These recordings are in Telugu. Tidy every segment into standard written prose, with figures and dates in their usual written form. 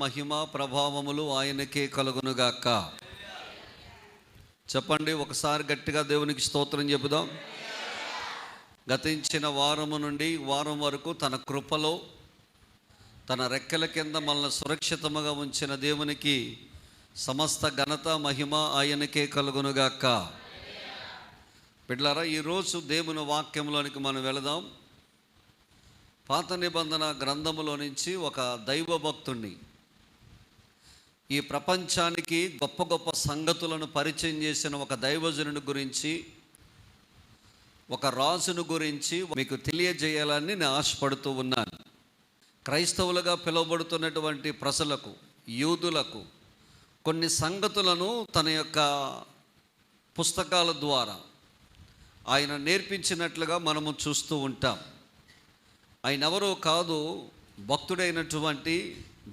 మహిమ ప్రభావములు ఆయనకే కలుగునుగాక. చెప్పండి ఒకసారి గట్టిగా దేవునికి స్తోత్రం చెబుదాం. గతించిన వారము నుండి వారం వరకు తన కృపలో తన రెక్కల కింద మనల్ని సురక్షితముగా ఉంచిన దేవునికి సమస్త ఘనత మహిమ ఆయనకే కలుగునుగాక. బిడ్డలారా, ఈరోజు దేవుని వాక్యంలోనికి మనం వెళదాం. పాత నిబంధన గ్రంథములో నుంచి ఒక దైవ భక్తుణ్ణి, ఈ ప్రపంచానికి గొప్ప గొప్ప సంగతులను పరిచయం చేసిన ఒక దైవజనుని గురించి, ఒక రాజును గురించి మీకు తెలియజేయాలని నేను ఆశపడుతూ ఉన్నాను. క్రైస్తవులుగా పిలువబడుతున్నటువంటి ప్రజలకు, యూదులకు కొన్ని సంగతులను తన యొక్క పుస్తకాల ద్వారా ఆయన నేర్పించినట్లుగా మనము చూస్తూ ఉంటాం. ఆయన ఎవరో కాదు, భక్తుడైనటువంటి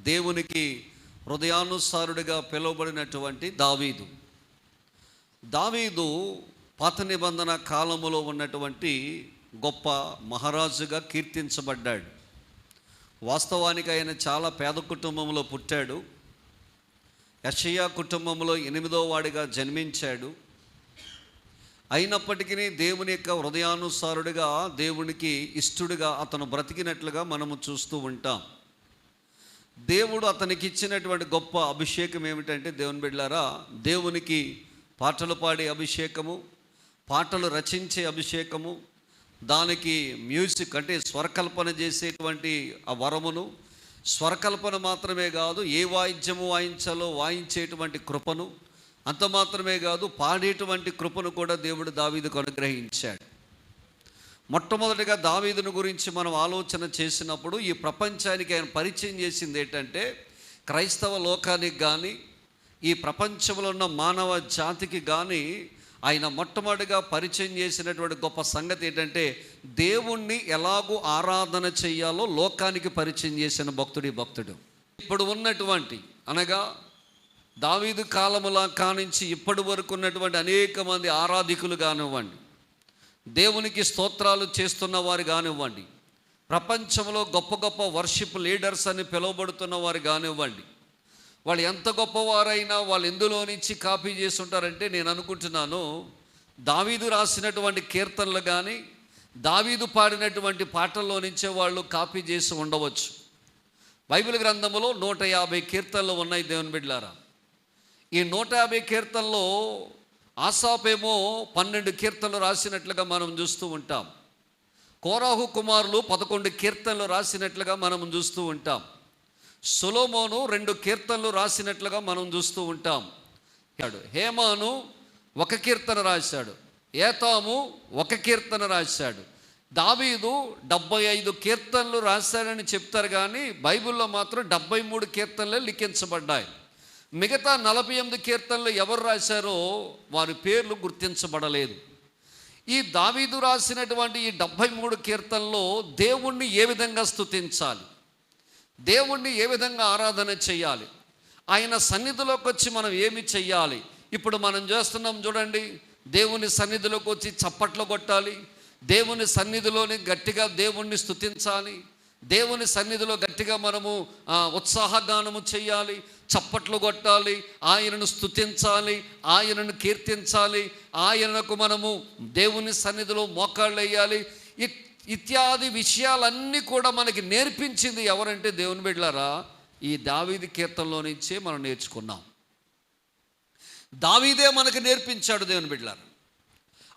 దేవునికి హృదయానుసారుడిగా పిలువబడినటువంటి దావీదు. దావీదు పాత నిబంధన కాలములో ఉన్నటువంటి గొప్ప మహారాజుగా కీర్తించబడ్డాడు. వాస్తవానికి ఆయన చాలా పేద కుటుంబంలో పుట్టాడు. యెషయా కుటుంబంలో 8వ వాడిగా జన్మించాడు. అయినప్పటికీ దేవుని యొక్క హృదయానుసారుడిగా, దేవునికి ఇష్టడుగా అతను బ్రతికినట్లుగా మనము చూస్తూ ఉంటాం. దేవుడు అతనికి ఇచ్చినటువంటి గొప్ప అభిషేకం ఏమిటంటే, దేవుని బిడ్డలారా, దేవునికి పాటలు పాడే అభిషేకము, పాటలు రచించే అభిషేకము, దానికి మ్యూజిక్ అంటే స్వరకల్పన చేసేటువంటి ఆ వరమును, స్వరకల్పన మాత్రమే కాదు, ఏ వాయిద్యము వాయించాలో వాయించేటువంటి కృపను, అంత మాత్రమే కాదు పాడేటువంటి కృపను కూడా దేవుడు దావీదుకు అనుగ్రహించాడు. మొట్టమొదటిగా దావీదును గురించి మనం ఆలోచన చేసినప్పుడు, ఈ ప్రపంచానికి ఆయన పరిచయం చేసింది ఏంటంటే, క్రైస్తవ లోకానికి కానీ ఈ ప్రపంచంలో ఉన్న మానవ జాతికి కానీ ఆయన మొట్టమొదటిగా పరిచయం చేసినటువంటి గొప్ప సంగతి ఏంటంటే, దేవుణ్ణి ఎలాగూ ఆరాధన చేయాలో లోకానికి పరిచయం చేసిన భక్తుడు. ఇప్పుడు ఉన్నటువంటి అనగా దావీదు కాలములా కానించి ఇప్పటి వరకు ఉన్నటువంటి అనేక మంది ఆరాధికులు కానివ్వండి, దేవునికి స్తోత్రాలు చేస్తున్న వారు కానివ్వండి, ప్రపంచంలో గొప్ప గొప్ప వర్షిప్ లీడర్స్ అని పిలువబడుతున్న వారు కానివ్వండి, వాళ్ళు ఎంత గొప్పవారైనా వాళ్ళు ఎందులో నుంచి కాపీ చేసి ఉంటారంటే, నేను అనుకుంటున్నాను దావీదు రాసినటువంటి కీర్తనలు కానీ దావీదు పాడినటువంటి పాటల్లో నుంచే వాళ్ళు కాపీ చేసి ఉండవచ్చు. బైబిల్ గ్రంథంలో 150 కీర్తనలు ఉన్నాయి దేవుని బిడ్డలారా. ఈ 150 కీర్తనలో ఆసాపేమో 12 కీర్తనలు రాసినట్లుగా మనం చూస్తూ ఉంటాం. కోరాహు కుమారులు 11 కీర్తనలు రాసినట్లుగా మనం చూస్తూ ఉంటాం. సొలొమోను 2 కీర్తనలు రాసినట్లుగా మనం చూస్తూ ఉంటాం. హేమాను 1 కీర్తన రాశాడు. ఏతాము 1 కీర్తన రాశాడు. దావీదు 75 కీర్తనలు రాశాడని చెప్తారు, కానీ బైబిల్లో మాత్రం 73 కీర్తనలే లిఖించబడ్డాయి. మిగతా 48 కీర్తనలు ఎవరు రాశారో వారి పేర్లు గుర్తించబడలేదు. ఈ దావీదు రాసినటువంటి ఈ 73 కీర్తనలో దేవుణ్ణి ఏ విధంగా స్తుతించాలి, దేవుణ్ణి ఏ విధంగా ఆరాధన చేయాలి, ఆయన సన్నిధిలోకి వచ్చి మనం ఏమి చెయ్యాలి. ఇప్పుడు మనం చేస్తున్నాం చూడండి, దేవుని సన్నిధిలోకి వచ్చి చప్పట్లు కొట్టాలి, దేవుని సన్నిధిలోని గట్టిగా దేవుణ్ణి స్తుతించాలి, దేవుని సన్నిధిలో గట్టిగా మనము ఉత్సాహగానము చేయాలి, చప్పట్లు కొట్టాలి, ఆయనను స్తుతించాలి, ఆయనను కీర్తించాలి, ఆయనకు మనము దేవుని సన్నిధిలో మోకాళ్ళు వేయాలి. ఇత్యాది విషయాలన్నీ కూడా మనకి నేర్పించింది ఎవరంటే, దేవుని బిడ్డలారా, ఈ దావీదు కీర్తనలో నుంచే మనం నేర్చుకున్నాం. దావీదే మనకు నేర్పించాడు దేవుని బిడ్డలారా.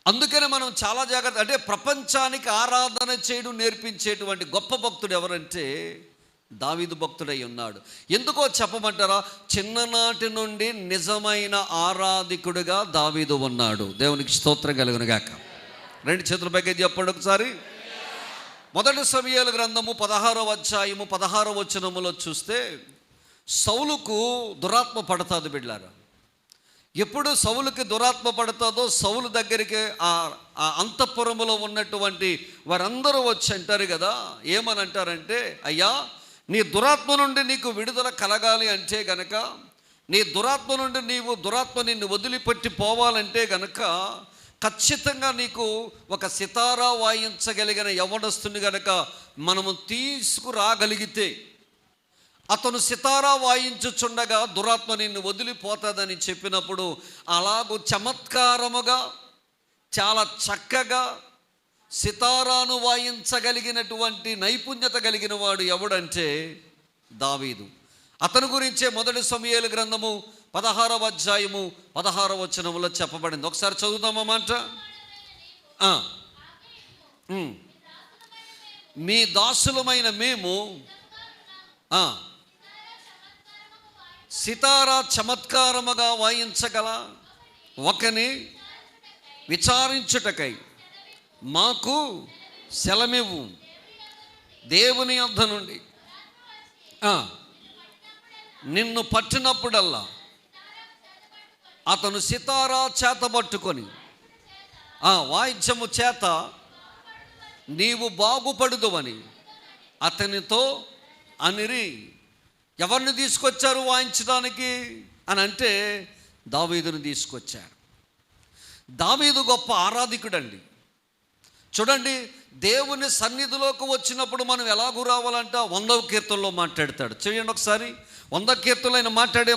అందుకనే మనం చాలా జాగ్రత్త, అంటే ప్రపంచానికి ఆరాధన చేయడం నేర్పించేటువంటి గొప్ప భక్తుడు ఎవరంటే దావీదు భక్తుడై ఉన్నాడు. ఎందుకో చెప్పమంటారా? చిన్ననాటి నుండి నిజమైన ఆరాధికుడిగా దావీదు ఉన్నాడు. దేవునికి స్తోత్రం కలుగునుగాక. 2 చేతుల పైకి చెప్పండి ఒకసారి. 1 సమూయేలు గ్రంథము 16వ అధ్యాయము 16వ వచనములో చూస్తే, సౌలుకు దురాత్మ పడుతుంది బిడ్డలారా. ఎప్పుడు సౌలుకి దురాత్మ పడుతుందో సౌలు దగ్గరికి ఆ అంతఃపురములో ఉన్నటువంటి వారందరూ వచ్చి అంటారు కదా, ఏమని అంటారంటే, అయ్యా, నీ దురాత్మ నుండి నీకు విడుదల కలగాలి అంటే గనక, నీ దురాత్మ నుండి దురాత్మ నిన్ను వదిలిపెట్టి పోవాలంటే గనక ఖచ్చితంగా నీకు ఒక సితారా వాయించగలిగిన యవ్వనస్తుని గనక మనము తీసుకురాగలిగితే, అతను సితారా వాయించుచుండగా దురాత్మ నిన్ను వదిలిపోతుందని చెప్పినప్పుడు అలాగూ చమత్కారముగా చాలా చక్కగా సితారాను వాయించగలిగినటువంటి నైపుణ్యత కలిగిన వాడు ఎవడంటే దావీదు. అతని గురించే మొదటి సమూయేలు గ్రంథము 16వ అధ్యాయము 16వ వచనములో చెప్పబడింది. ఒకసారి చదువుదామా మాట. మీ దాసులమైన మేము సితారా చమత్కారముగా వాయించగల ఒకని విచారించుటకై మాకు సెలమివ్వు. దేవుని యొద్ద నుండి నిన్ను పట్టినప్పుడల్లా అతను సితారా చేత పట్టుకొని వాయిద్యము చేత నీవు బాగుపడుదువని అతనితో అనిరి. ఎవరిని తీసుకొచ్చారు వాయించడానికి అని అంటే దావీదుని తీసుకొచ్చారు. దావీదు గొప్ప ఆరాధికుడండి. చూడండి, దేవుని సన్నిధిలోకి వచ్చినప్పుడు మనం ఎలాగూ రావాలంట 100వ కీర్తనలో మాట్లాడతాడు. చేయండి ఒకసారి. 100వ కీర్తనలో ఆయన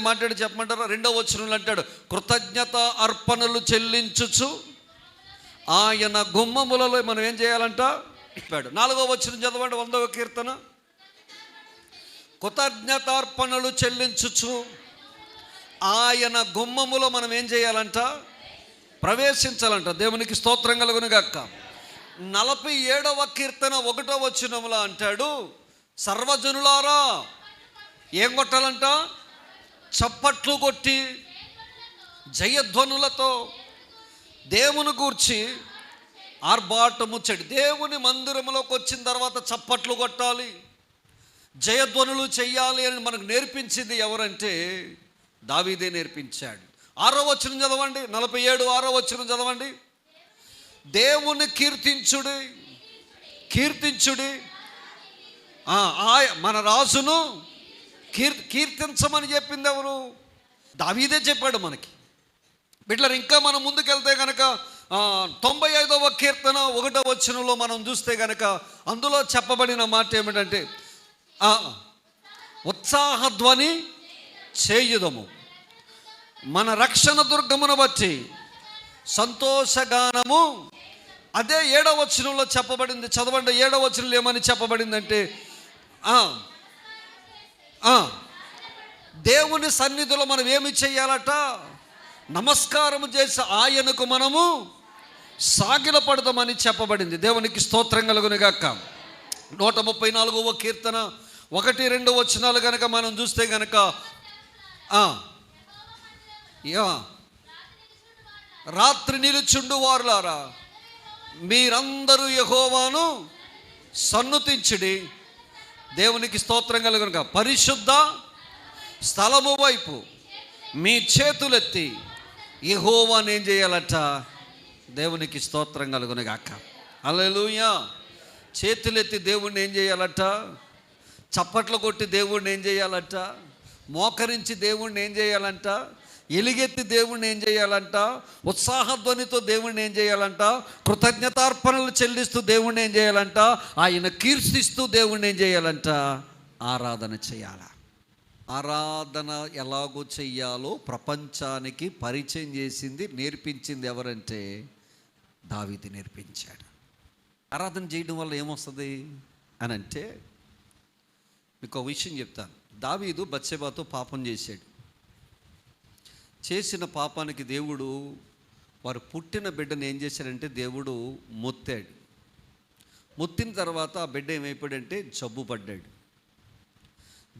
మాట్లాడి చెప్పమంటారా? 2వ వచనంలో అంటాడు, కృతజ్ఞత అర్పణలు చెల్లించుచు ఆయన గుమ్మములలో మనం ఏం చేయాలంట చెప్పాడు. 4వ వచనం చదవండి. 100వ కీర్తన. కృతజ్ఞతార్పణలు చెల్లించుచు ఆయన గుమ్మములో మనం ఏం చేయాలంట? ప్రవేశించాలంట. దేవునికి స్తోత్రం కలుగును గాక. 47వ కీర్తన 1వ వచనంలో అంటాడు, సర్వజనులారా ఏం కొట్టాలంట? చప్పట్లు కొట్టి జయధ్వనులతో దేవుని గూర్చి ఆర్భాటము చెడు. దేవుని మందిరంలోకి వచ్చిన తర్వాత చప్పట్లు కొట్టాలి, జయధ్వనులు చెయ్యాలి అని మనకు నేర్పించింది ఎవరంటే దావీదే నేర్పించాడు. 6వ వచనం చదవండి. 47 6వ వచనం చదవండి. దేవుని కీర్తించుడి మన రాజును కీర్తించమని చెప్పింది ఎవరు? దావీదే చెప్పాడు మనకి. బిడ్డలారా, ఇంకా మనం ముందుకెళ్తే కనుక 95వ కీర్తన 1వ వచనంలో మనం చూస్తే కనుక అందులో చెప్పబడిన మాట ఏమిటంటే ఉత్సాహధ్వని చేయుదము, మన రక్షణ దుర్గమును బట్టి సంతోషగానము. అదే 7వ వచనంలో చెప్పబడింది. చదవండి. 7వ వచనంలో ఏమని చెప్పబడిందంటే దేవుని సన్నిధిలో మనం ఏమి చెయ్యాలట? నమస్కారము చేసి ఆయనకు మనము సాగిలపడదామని చెప్పబడింది. దేవునికి స్తోత్రం కలుగును గాక. 134వ కీర్తన 1-2 వచనాలు కనుక మనం చూస్తే కనుక రాత్రి నిలుచుండు వారులారా మీరందరూ యెహోవాను సన్నుతించుడి. దేవునికి స్తోత్రం కలుగునుగా. పరిశుద్ధ స్థలము వైపు మీ చేతులెత్తి యెహోవాను ఏం చేయాలట? దేవునికి స్తోత్రం కలుగునుగాక. హల్లెలూయా. చేతులెత్తి దేవుణ్ణి ఏం చేయాలట? చప్పట్లు కొట్టి దేవుణ్ణి ఏం చేయాలట? మోకరించి దేవుణ్ణి ఏం చేయాలంట? ఎలుగెత్తి దేవుణ్ణి ఏం చేయాలంట? ఉత్సాహధ్వనితో దేవుణ్ణి ఏం చేయాలంట? కృతజ్ఞతార్పణలు చెల్లిస్తూ దేవుణ్ణి ఏం చేయాలంట? ఆయన కీర్తిస్తూ దేవుణ్ణి ఏం చేయాలంట? ఆరాధన చేయాల. ఆరాధన ఎలాగో చెయ్యాలో ప్రపంచానికి పరిచయం చేసింది, నేర్పించింది ఎవరంటే దావీదు నేర్పించాడు. ఆరాధన చేయడం వల్ల ఏమొస్తుంది అని అంటే మీకు ఒక విషయం చెప్తాను. దావీదు బత్షెబాతో పాపం చేశాడు. చేసిన పాపానికి దేవుడు వారు పుట్టిన బిడ్డను ఏం చేశాడంటే దేవుడు మొత్తాడు. మొత్తిన తర్వాత ఆ బిడ్డ ఏమైపోయాడంటే జబ్బు పడ్డాడు.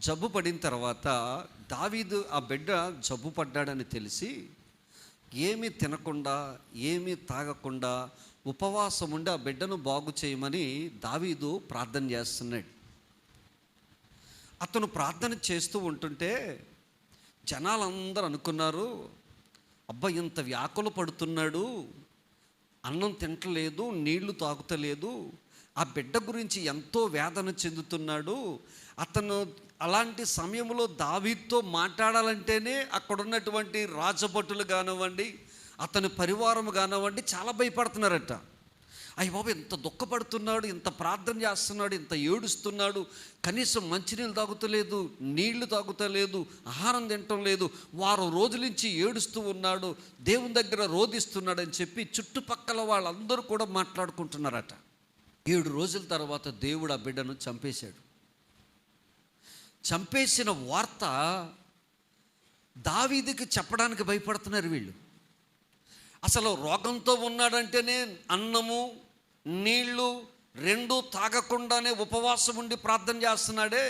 జబ్బు పడిన తర్వాత దావీదు ఆ బిడ్డ జబ్బు పడ్డాడని తెలిసి ఏమీ తినకుండా ఏమీ తాగకుండా ఉపవాసం ఉండి ఆ బిడ్డను బాగు చేయమని దావీదు ప్రార్థన చేస్తున్నాడు. అతను ప్రార్థన చేస్తూ ఉంటుంటే జనాలందరూ అనుకున్నారు, అబ్బా ఇంత వ్యాకులు పడుతున్నాడు, అన్నం తింటలేదు, నీళ్లు తాగుతలేదు, ఆ బిడ్డ గురించి ఎంతో వేదన చెందుతున్నాడు. అతను అలాంటి సమయంలో దావీదుతో మాట్లాడాలంటేనే అక్కడ ఉన్నటువంటి రాజభటులు కానివ్వండి, అతని పరివారం కానివ్వండి చాలా భయపడుతున్నారట. అయ్య బాబు ఇంత దుఃఖపడుతున్నాడు, ఇంత ప్రార్థన చేస్తున్నాడు, ఇంత ఏడుస్తున్నాడు, కనీసం మంచినీళ్ళు తాగుతలేదు, నీళ్లు తాగుతలేదు, ఆహారం తినటం లేదు, వారం రోజుల నుంచి ఏడుస్తూ ఉన్నాడు, దేవుని దగ్గర రోధిస్తున్నాడు అని చెప్పి చుట్టుపక్కల వాళ్ళందరూ కూడా మాట్లాడుకుంటున్నారట. 7 రోజుల తర్వాత దేవుడు ఆ బిడ్డను చంపేశాడు. చంపేసిన వార్త దావీదుకి చెప్పడానికి భయపడుతున్నారు వీళ్ళు. అసలు రోగంతో ఉన్నాడంటేనే అన్నము నీళ్లు 2 తాగకుండానే ఉపవాసం ఉండి ప్రార్థన చేస్తున్నాడే,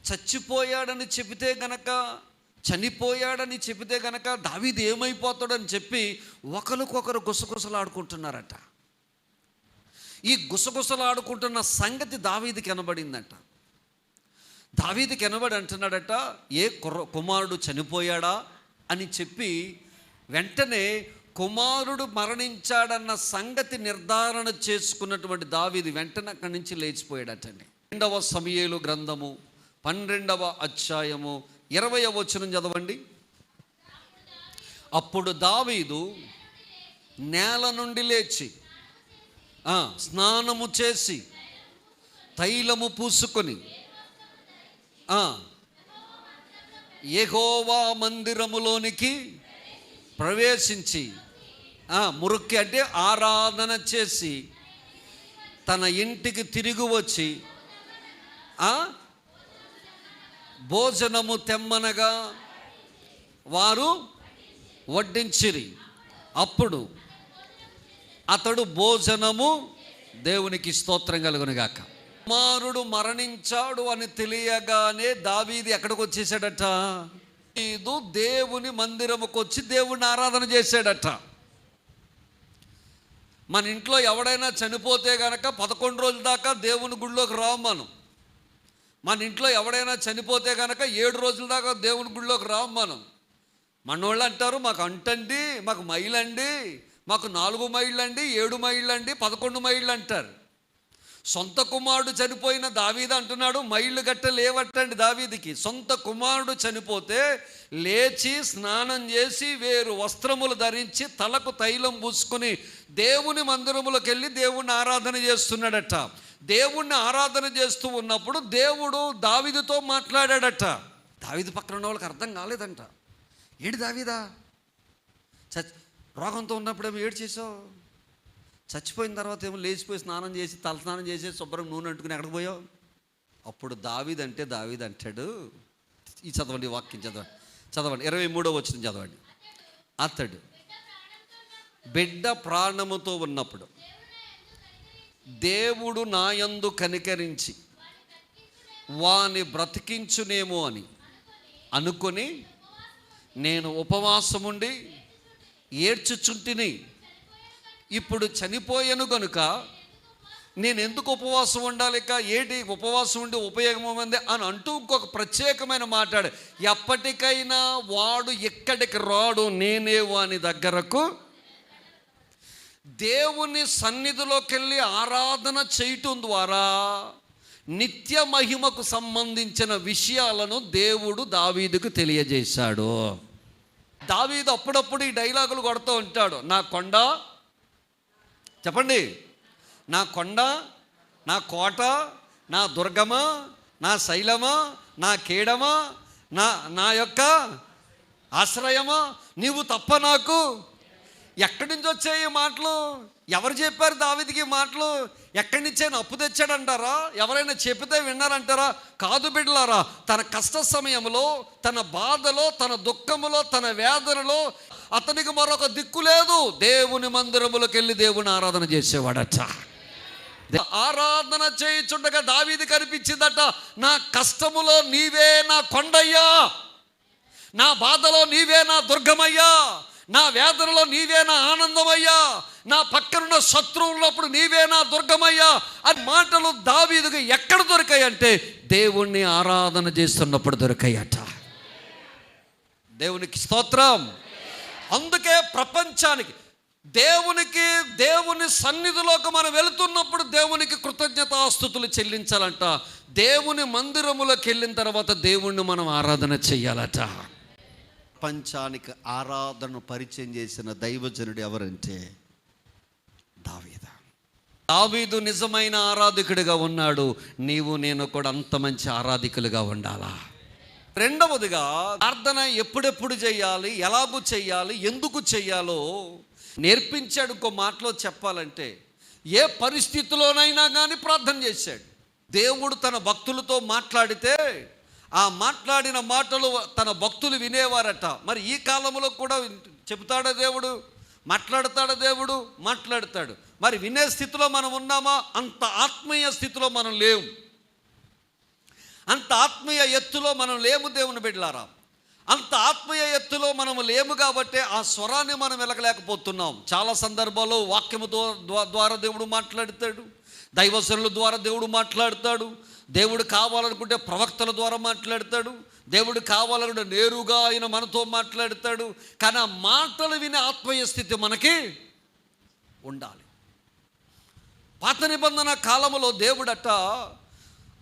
చచ్చిపోయాడని చెబితే గనక, చనిపోయాడని చెబితే గనక దావీదు ఏమైపోతాడని చెప్పి ఒకరికొకరు గుసగుసలాడుకుంటున్నారట. ఈ గుసగుసలాడుకుంటున్న సంగతి దావీదుకి కనబడిందట. దావీదుకి కనబడి అంటున్నాడట, ఏ కుమారుడు చనిపోయాడా అని చెప్పి వెంటనే కుమారుడు మరణించాడన్న సంగతి నిర్ధారణ చేసుకున్నటువంటి దావీదు వెంటనే అక్కడి నుంచి లేచిపోయాడటండి. 2వ సమూయేలు గ్రంథము 12వ అధ్యాయము 20వ వచనం చదవండి. అప్పుడు దావీదు నేల నుండి లేచి స్నానము చేసి తైలము పూసుకొని యెహోవా మందిరములోనికి ప్రవేశించి మురుక్కి అంటే ఆరాధన చేసి తన ఇంటికి తిరిగి వచ్చి భోజనము తెమ్మనగా వారు వడ్డించిరి. అప్పుడు అతడు భోజనము దేవునికి స్తోత్రం కలుగునుగాక. కుమారుడు మరణించాడు అని తెలియగానే దావీదు ఎక్కడికి వచ్చేసాడట? దేవుని మందిరముకు వచ్చి దేవుణ్ణి ఆరాధన చేశాడట. మన ఇంట్లో ఎవడైనా చనిపోతే గనక 11 రోజుల దాకా దేవుని గుడిలోకి రాము మనం. మన ఇంట్లో ఎవడైనా చనిపోతే గనక 7 రోజుల దాకా దేవుని గుడిలోకి రాము మనం. మనోళ్ళు అంటారు, మాకు అంటండి, మాకు మైలండి, మాకు 4 మైళ్ళండి, 7 మైళ్ళండి, 11 మైళ్ళు అంటారు. సొంత కుమారుడు చనిపోయిన దావీదు అంటున్నాడు, మైళ్ళు గట్ట లేవట్టండి దావీదుకి. సొంత కుమారుడు చనిపోతే లేచి స్నానం చేసి వేరు వస్త్రములు ధరించి తలకు తైలం పూసుకుని దేవుని మందిరములకు వెళ్ళి దేవుణ్ణి ఆరాధన చేస్తున్నాడట. దేవుణ్ణి ఆరాధన చేస్తూ ఉన్నప్పుడు దేవుడు దావీదుతో మాట్లాడాడట. దావీదు పక్కన ఉన్న వాళ్ళకి అర్థం కాలేదంట. ఏడు దావీదా, రోగంతో ఉన్నప్పుడేమో ఏడు చేసావు, చచ్చిపోయిన తర్వాత ఏమో లేచిపోయి స్నానం చేసి తలస్నానం చేసి శుభ్రం నూనె అంటుకుని ఎక్కడికి పోయావు? అప్పుడు దావీదు అంటాడు, ఈ చదవండి, వాక్యం చదవండి 23వ వచనం చదవండి. అతడు బిడ్డ ప్రాణముతో ఉన్నప్పుడు దేవుడు నా యందు కనికరించి వాని బ్రతికించునేమో అని అనుకొని నేను ఉపవాసముండి ఏడ్చుచుంటిని. ఇప్పుడు చనిపోయాను గనుక నేను ఎందుకు ఉపవాసం ఉండాలి, ఏంటి ఉపవాసం ఉండి ఉపయోగం ఉంది అని అంటూ ఇంకొక ప్రత్యేకమైన మాట్లాడు. ఎప్పటికైనా వాడు ఎక్కడికి రాడు, నేనే వాని దగ్గరకు. దేవుని సన్నిధిలోకి వెళ్ళి ఆరాధన చేయటం ద్వారా నిత్య మహిమకు సంబంధించిన విషయాలను దేవుడు దావీదుకు తెలియజేశాడు. దావీదు అప్పుడప్పుడు ఈ డైలాగులు కొడుతూ ఉంటాడు. నా కొండ, చెప్పండి, నా కొండ, నా కోట, నా దుర్గమా, నా శైలమా, నా కేడమా, నా యొక్క ఆశ్రయమా, నీవు తప్ప నాకు. ఎక్కడి నుంచి వచ్చాయి ఈ మాటలు? ఎవరు చెప్పారు దావీదుకి ఈ మాటలు? ఎక్కడి నుంచైనా అప్పు తెచ్చాడంటారా? ఎవరైనా చెబితే విన్నారంటారా? కాదు బిడ్డలారా, తన కష్ట సమయంలో, తన బాధలో, తన దుఃఖములో, తన వేదనలో అతనికి మరొక దిక్కు లేదు. దేవుని మందిరములకు వెళ్ళి దేవుని ఆరాధన చేసేవాడట. ఆరాధన చేయుచుండగా దావీదు కనిపించిందట, నా కష్టములో నీవే నా కొండయ్యా, నా బాధలో నీవే నా దుర్గమయ్యా, నా వేదనలో నీవే నా ఆనందమయ్యా, నా పక్కనున్న శత్రువు ఉన్నప్పుడు నీవే నా దుర్గమయ్యా అని మాటలు దావీదుకు ఎక్కడ దొరికాయి అంటే దేవుణ్ణి ఆరాధన చేస్తున్నప్పుడు దొరికాయట. దేవునికి స్తోత్రం. అందుకే ప్రపంచానికి దేవుని సన్నిధిలోకి మనం వెళుతున్నప్పుడు దేవునికి కృతజ్ఞతాస్తుతులు చెల్లించాలంట. దేవుని మందిరములోకి వెళ్ళిన తర్వాత దేవుణ్ణి మనం ఆరాధన చెయ్యాలట. ప్రపంచానికి ఆరాధన పరిచయం చేసిన దైవజనుడు ఎవరంటే దావీదు. దావీదు నిజమైన ఆరాధకుడిగా ఉన్నాడు. నీవు నేను కూడా అంత మంచి ఆరాధకులుగా ఉండాలా. రెండవదిగా ప్రార్థన ఎప్పుడెప్పుడు చేయాలి, ఎలాగూ చేయాలి, ఎందుకు చేయాలో నేర్పించాడు. ఇంకో మాటలో చెప్పాలంటే ఏ పరిస్థితిలోనైనా కానీ ప్రార్థన చేశాడు. దేవుడు తన భక్తులతో మాట్లాడితే ఆ మాట్లాడిన మాటలు తన భక్తులు వినేవారట. మరి ఈ కాలంలో కూడా చెబుతాడా దేవుడు? మాట్లాడతాడా దేవుడు? మాట్లాడతాడు. మరి వినే స్థితిలో మనం ఉన్నామా? అంత ఆత్మీయ స్థితిలో మనం లేవు, అంత ఆత్మీయ ఎత్తులో మనం లేము దేవుని బిడ్డలారా. అంత ఆత్మీయ ఎత్తులో మనము లేము కాబట్టి ఆ స్వరాన్ని మనం వెలగలేకపోతున్నాం. చాలా సందర్భాల్లో వాక్యము ద్వారా దేవుడు మాట్లాడతాడు, దైవజనుల ద్వారా దేవుడు మాట్లాడతాడు, దేవుడు కావాలనుకుంటే ప్రవక్తల ద్వారా మాట్లాడతాడు, దేవుడు కావాలనుకుంటే నేరుగా ఆయన మనతో మాట్లాడతాడు. కానీ ఆ మాటలు వినే ఆత్మీయ స్థితి మనకి ఉండాలి. పాత నిబంధన కాలంలో దేవుడట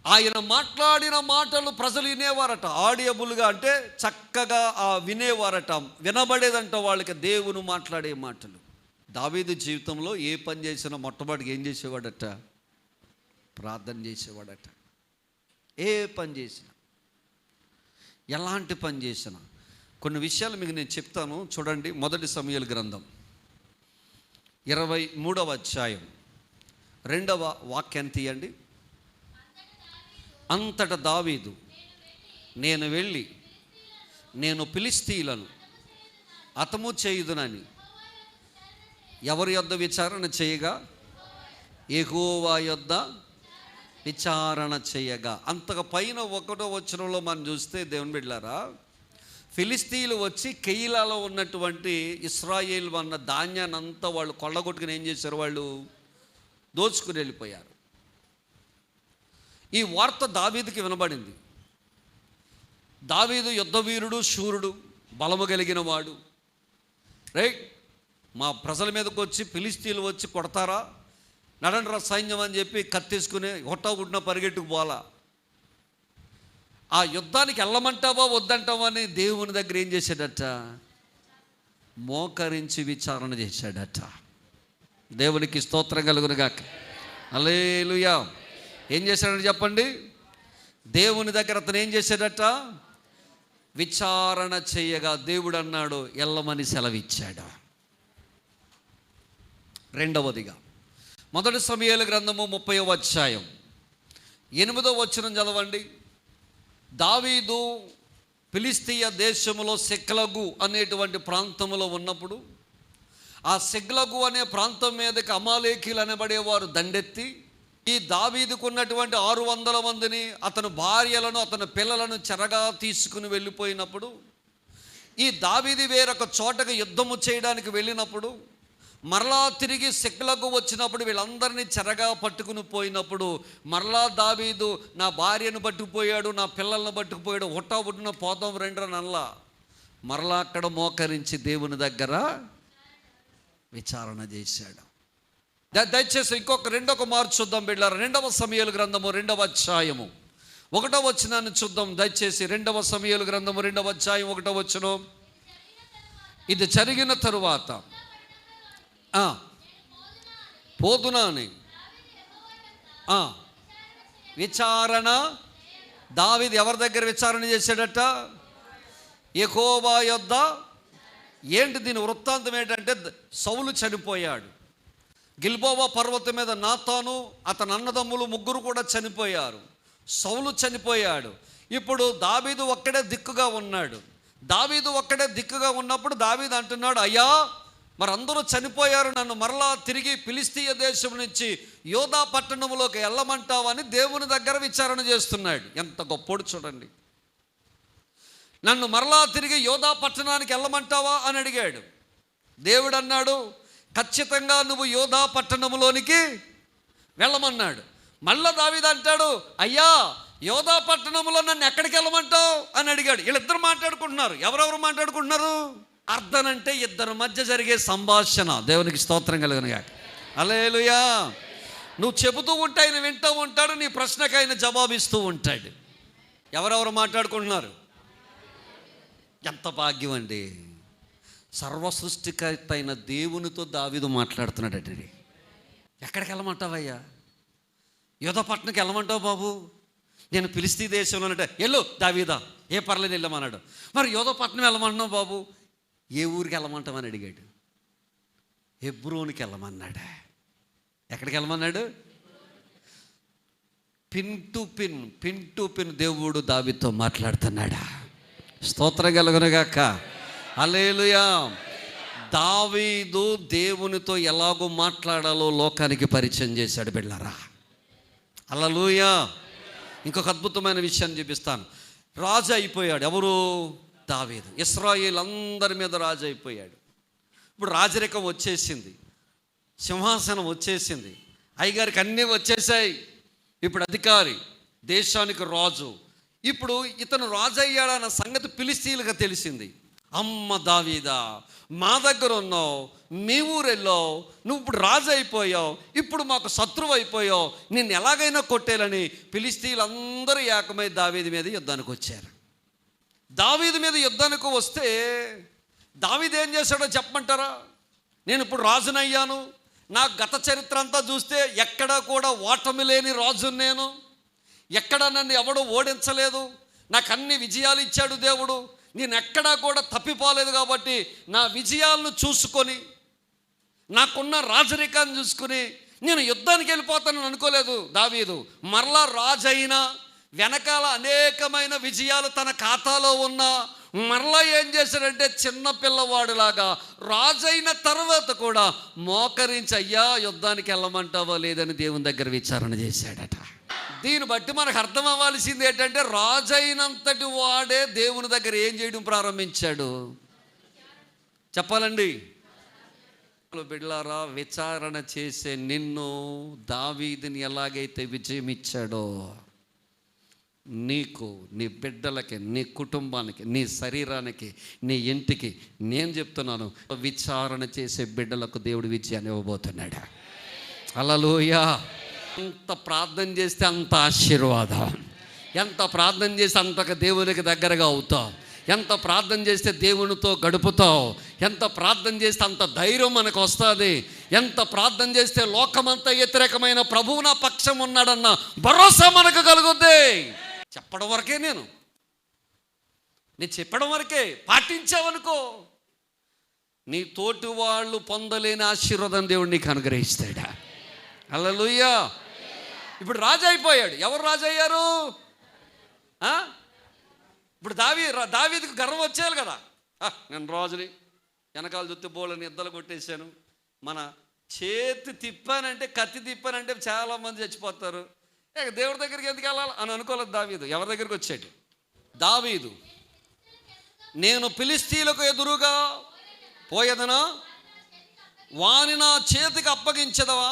ఆయన మాట్లాడిన మాటలు ప్రజలు వినేవారట. ఆడియబుల్గా అంటే చక్కగా వినేవారట, వినబడేదంట వాళ్ళకి దేవుని మాట్లాడే మాటలు. దావీదు జీవితంలో ఏ పని చేసినా మొట్టమొదటిగా ఏం చేసేవాడట? ప్రార్థన చేసేవాడట. ఏ పని చేసినా, ఎలాంటి పని చేసినా. కొన్ని విషయాలు మీకు నేను చెప్తాను చూడండి. మొదటి సమూయేలు గ్రంథం 23వ అధ్యాయం 2వ వాక్యాన్ని తీయండి. అంతట దావీదు, నేను వెళ్ళి నేను ఫిలిష్తీయులను హతము చేయుదునని ఎవరి యొద్ద విచారణ చేయగా? యెహోవా యొద్ద విచారణ చేయగా. అంతగా పైన 1వ వచనంలో మనం చూస్తే దేవుని బిడ్డలారా, ఫిలిష్తీయులు వచ్చి కెయిలాలో ఉన్నటువంటి ఇశ్రాయేల్ అన్న ధాన్యాన్ని అంతా వాళ్ళు కొల్లగొట్టుకుని ఏం చేశారు? వాళ్ళు దోచుకుని వెళ్ళిపోయారు. ఈ వార్త దావీదుకి వినబడింది. దావీదు యుద్ధవీరుడు, శూరుడు, బలము కలిగిన వాడు. రైట్, మా ప్రజల మీదకి వచ్చి ఫిలిష్తీయులు వచ్చి కొడతారా, నడండ్ర సైన్యం అని చెప్పి కత్తేసుకుని హొట్టగుడ్న పరిగెట్టుకు పోలా. ఆ యుద్ధానికి వెళ్ళమంటావా వద్దంటావా అని దేవుని దగ్గర ఏం చేశాడట? మోకరించి విచారణ చేశాడట. దేవునికి స్తోత్రం కలుగునుగాక. హల్లెలూయా. ఏం చేశాడని చెప్పండి? దేవుని దగ్గర అతను ఏం చేశాడట? విచారణ చేయగా దేవుడు అన్నాడు ఎల్లమని సెలవిచ్చాడు. రెండవదిగా మొదటి సమూయేలు గ్రంథము 30వ అధ్యాయం 8వ వచనం చదవండి. దావీదు ఫిలిష్తీయ దేశములో సిక్లగు అనేటువంటి ప్రాంతంలో ఉన్నప్పుడు ఆ సిక్లగు అనే ప్రాంతం మీదకి అమాలేకీలు అనబడేవారు దండెత్తి ఈ దావీదుకు ఉన్నటువంటి 600 మందిని, అతని భార్యలను, అతని పిల్లలను చెరగా తీసుకుని వెళ్ళిపోయినప్పుడు, ఈ దావీదు వేరొక చోటకు యుద్ధము చేయడానికి వెళ్ళినప్పుడు, మరలా తిరిగి సిక్లగు వచ్చినప్పుడు వీళ్ళందరినీ చెరగా పట్టుకుని పోయినప్పుడు, మరలా దావీదు నా భార్యను పట్టుకుపోయాడు, నా పిల్లలను పట్టుకుపోయాడు, హుట్టాబుట్టున పోతాం రెండ్రా నల్లా, మరలా అక్కడ మోకరించి దేవుని దగ్గర విచారణ చేశాడు. దయచేసి రెండొక మార్పు చూద్దాం బిడ్డలారా. 2వ సమూయేలు గ్రంథము 2వ అధ్యాయము 1వ వచనాన్ని చూద్దాం దయచేసి. 2వ సమూయేలు గ్రంథము 2వ అధ్యాయం 1వ వచనం. ఇది జరిగిన తరువాత పోదునా అని విచారణ దావీదు ఎవరి దగ్గర విచారణ చేశాడట? యెహోవా యొద్ద. ఏంటి దీని వృత్తాంతం ఏంటంటే, సౌలు చనిపోయాడు. గిల్బోవా పర్వతం మీద నాతాను, అతని అన్నదమ్ములు 3 కూడా చనిపోయారు. సౌలు చనిపోయాడు. ఇప్పుడు దావీదు ఒక్కడే దిక్కుగా ఉన్నాడు. దావీదు ఒక్కడే దిక్కుగా ఉన్నప్పుడు దావీదు అంటున్నాడు, అయ్యా మరి అందరూ చనిపోయారు, నన్ను మరలా తిరిగి ఫిలిష్తీయ దేశం నుంచి యోధా పట్టణంలోకి వెళ్ళమంటావని దేవుని దగ్గర విచారణ చేస్తున్నాడు. ఎంత గొప్పోడు చూడండి. నన్ను మరలా తిరిగి యోధా పట్టణానికి వెళ్ళమంటావా అని అడిగాడు. దేవుడు అన్నాడు, ఖచ్చితంగా నువ్వు యోధా పట్టణంలోనికి వెళ్ళమన్నాడు. మళ్ళా దావీదు అంటాడు, అయ్యా యోధా పట్టణంలో నన్ను ఎక్కడికి వెళ్ళమంటావు అని అడిగాడు. వీళ్ళిద్దరు మాట్లాడుకుంటున్నారు. ఎవరెవరు మాట్లాడుకుంటున్నారు? అర్థం అంటే ఇద్దరి మధ్య జరిగే సంభాషణ. దేవునికి స్తోత్రం కలుగునుగాక. హల్లెలూయా. నువ్వు చెబుతూ ఉంటే ఆయన వింటూ ఉంటాడు, నీ ప్రశ్నకు ఆయన జవాబిస్తూ ఉంటాడు. ఎవరెవరు మాట్లాడుకుంటున్నారు? ఎంత భాగ్యం అండి. సర్వ సృష్టికర్త అయిన దేవునితో దావీదు మాట్లాడుతున్నాడండి. ఎక్కడికి వెళ్ళమంటావయ్యా? యోధపట్నంకి వెళ్ళమంటావు బాబు? నేను ఫిలిష్తీ దేశంలో అంటే వెళ్ళు దావీదా, ఏ పర్లేదు వెళ్ళమన్నాడు. మరి యోధపట్నం వెళ్ళమంటున్నావు బాబు, ఏ ఊరికి వెళ్ళమంటామని అడిగాడు. హెబ్రోన్కి వెళ్ళమన్నాడు. ఎక్కడికి వెళ్ళమన్నాడు? పిన్ టు పిన్ దేవుడు దావీదుతో మాట్లాడుతున్నాడా? స్తోత్రం కలుగునుగాక. హల్లెలూయా. దావీదు దేవునితో ఎలాగో మాట్లాడాలో లోకానికి పరిచయం చేశాడు బిడ్డలారా. హల్లెలూయా. ఇంకొక అద్భుతమైన విషయాన్ని చూపిస్తాను. రాజు అయిపోయాడు. ఎవరు? దావీదు. ఇశ్రాయేలు అందరి మీద రాజు అయిపోయాడు. ఇప్పుడు రాజరికం వచ్చేసింది, సింహాసనం వచ్చేసింది, అయ్యగారికి అన్నీ వచ్చేసాయి. ఇప్పుడు అధికారి, దేశానికి రాజు. ఇప్పుడు ఇతను రాజు అయ్యాడన్న సంగతి ఫిలిష్తీయులకు తెలిసింది. అమ్మ దావీదా, మా దగ్గర ఉన్నావు, మీ ఊరు వెళ్ళావు, నువ్వు ఇప్పుడు రాజు అయిపోయావు, ఇప్పుడు మాకు శత్రువు అయిపోయావు, నిన్ను ఎలాగైనా కొట్టేయాలని ఫిలిష్తీయులు అందరూ ఏకమై దావీదు మీద యుద్ధానికి వచ్చారు. దావీదు మీద యుద్ధానికి వస్తే దావీదు ఏం చేశాడో చెప్పమంటారా? నేను ఇప్పుడు రాజునయ్యాను, నా గత చరిత్ర అంతా చూస్తే ఎక్కడా కూడా ఓటమి లేని రాజును నేను, ఎక్కడా నన్ను ఎవడూ ఓడించలేదు, నాకు అన్ని విజయాలు ఇచ్చాడు దేవుడు, నేను ఎక్కడా కూడా తప్పిపోలేదు. కాబట్టి నా విజయాలను చూసుకొని, నాకున్న రాజరికాన్ని చూసుకుని నేను యుద్ధానికి వెళ్ళిపోతానని అనుకోలేదు దావీదు. మరలా రాజు అయినా, వెనకాల అనేకమైన విజయాలు తన ఖాతాలో ఉన్నా, మరలా ఏం చేశాడంటే చిన్న పిల్లవాడులాగా రాజు అయిన తర్వాత కూడా మోకరించి, అయ్యా యుద్ధానికి వెళ్ళమంటావా లేదని దేవుని దగ్గర విచారణ చేశాడట. దీన్ని బట్టి మనకు అర్థం అవ్వాల్సింది ఏంటంటే, రాజైనంతటి వాడే దేవుని దగ్గర ఏం చేయడం ప్రారంభించాడు చెప్పాలండి. బిడ్డలారా, విచారణ చేసే నిన్ను దావీదుని ఎలాగైతే విజయం ఇచ్చాడో, నీకు, నీ బిడ్డలకి, నీ కుటుంబానికి, నీ శరీరానికి, నీ ఇంటికి నేను చెప్తున్నాను, విచారణ చేసే బిడ్డలకు దేవుడు విజయాన్ని ఇవ్వబోతున్నాడు. హల్లెలూయా. ఎంత ప్రార్థన చేస్తే అంత ఆశీర్వాదం, ఎంత ప్రార్థన చేస్తే అంతగా దేవునికి దగ్గరగా అవుతావు, ఎంత ప్రార్థన చేస్తే దేవునితో గడుపుతావు, ఎంత ప్రార్థన చేస్తే అంత ధైర్యం మనకు వస్తుంది, ఎంత ప్రార్థన చేస్తే లోకమంతా వ్యతిరేకమైన ప్రభువు నా పక్షం ఉన్నాడన్న భరోసా మనకు కలుగుద్ది. చెప్పడం వరకే నేను చెప్పడం వరకే, పాటించావనుకో నీ తోటి వాళ్ళు పొందలేని ఆశీర్వాదం దేవుడు నీకు అనుగ్రహిస్తాడా. హల్లెలూయా. ఇప్పుడు రాజు అయిపోయాడు. ఎవరు రాజు అయ్యారు? ఇప్పుడు దావీదుకు గర్వం వచ్చేయాలి కదా, నేను రాజుని, వెనకాల చూస్తే బోళ్ళని ఇద్దరు కొట్టేశాను, మన చేతి తిప్పానంటే, కత్తి తిప్పానంటే చాలామంది చచ్చిపోతారు, దేవుడి దగ్గరికి ఎందుకు వెళ్ళాలి అని అనుకోలేదు దావీదు. ఎవరి దగ్గరికి వచ్చాడు? దావీదు, నేను ఫిలిష్తీయులకు ఎదురుగా పోయేదనా, వాని నా చేతికి అప్పగించదవా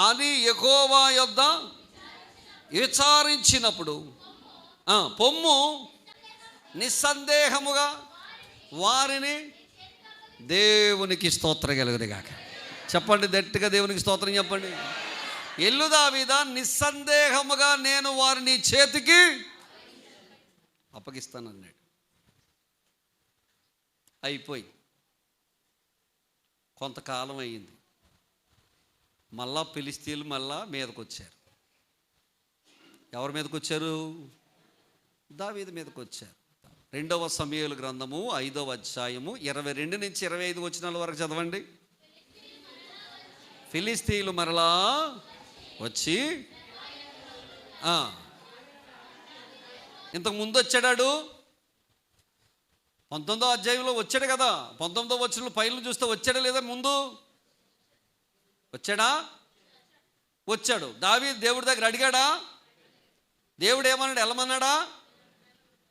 అని యెహోవా యొద్ద విచారించినప్పుడు, పొమ్ము నిస్సందేహముగా వారిని దేవునికి స్తోత్రం కలుగునుగాక. చెప్పండి గట్టిగా, దేవునికి స్తోత్రం చెప్పండి. ఎల్లు దావీదా, నిస్సందేహముగా నేను వారిని చేతికి అప్పగిస్తానన్నాడు. అయిపోయి కొంతకాలం అయ్యింది, మళ్ళా ఫిలిష్తీయులు మళ్ళా మీదకి వచ్చారు. ఎవరి మీదకి వచ్చారు? దావీదు మీదకి వచ్చారు. 2వ సమూయేలు గ్రంథము 5వ అధ్యాయము 22 నుంచి 25 వచనాల వరకు చదవండి. ఫిలిష్తీయులు మరలా వచ్చి, ఇంతకు ముందు వచ్చాడు, 19వ అధ్యాయంలో వచ్చాడు కదా, 19వ వచనంలో పైలు చూస్తే వచ్చాడా లేదా? ముందు వచ్చాడా? వచ్చాడు. దావీదు దేవుడి దగ్గర అడిగాడా? దేవుడు ఏమన్నాడు? వెళ్ళమన్నాడా?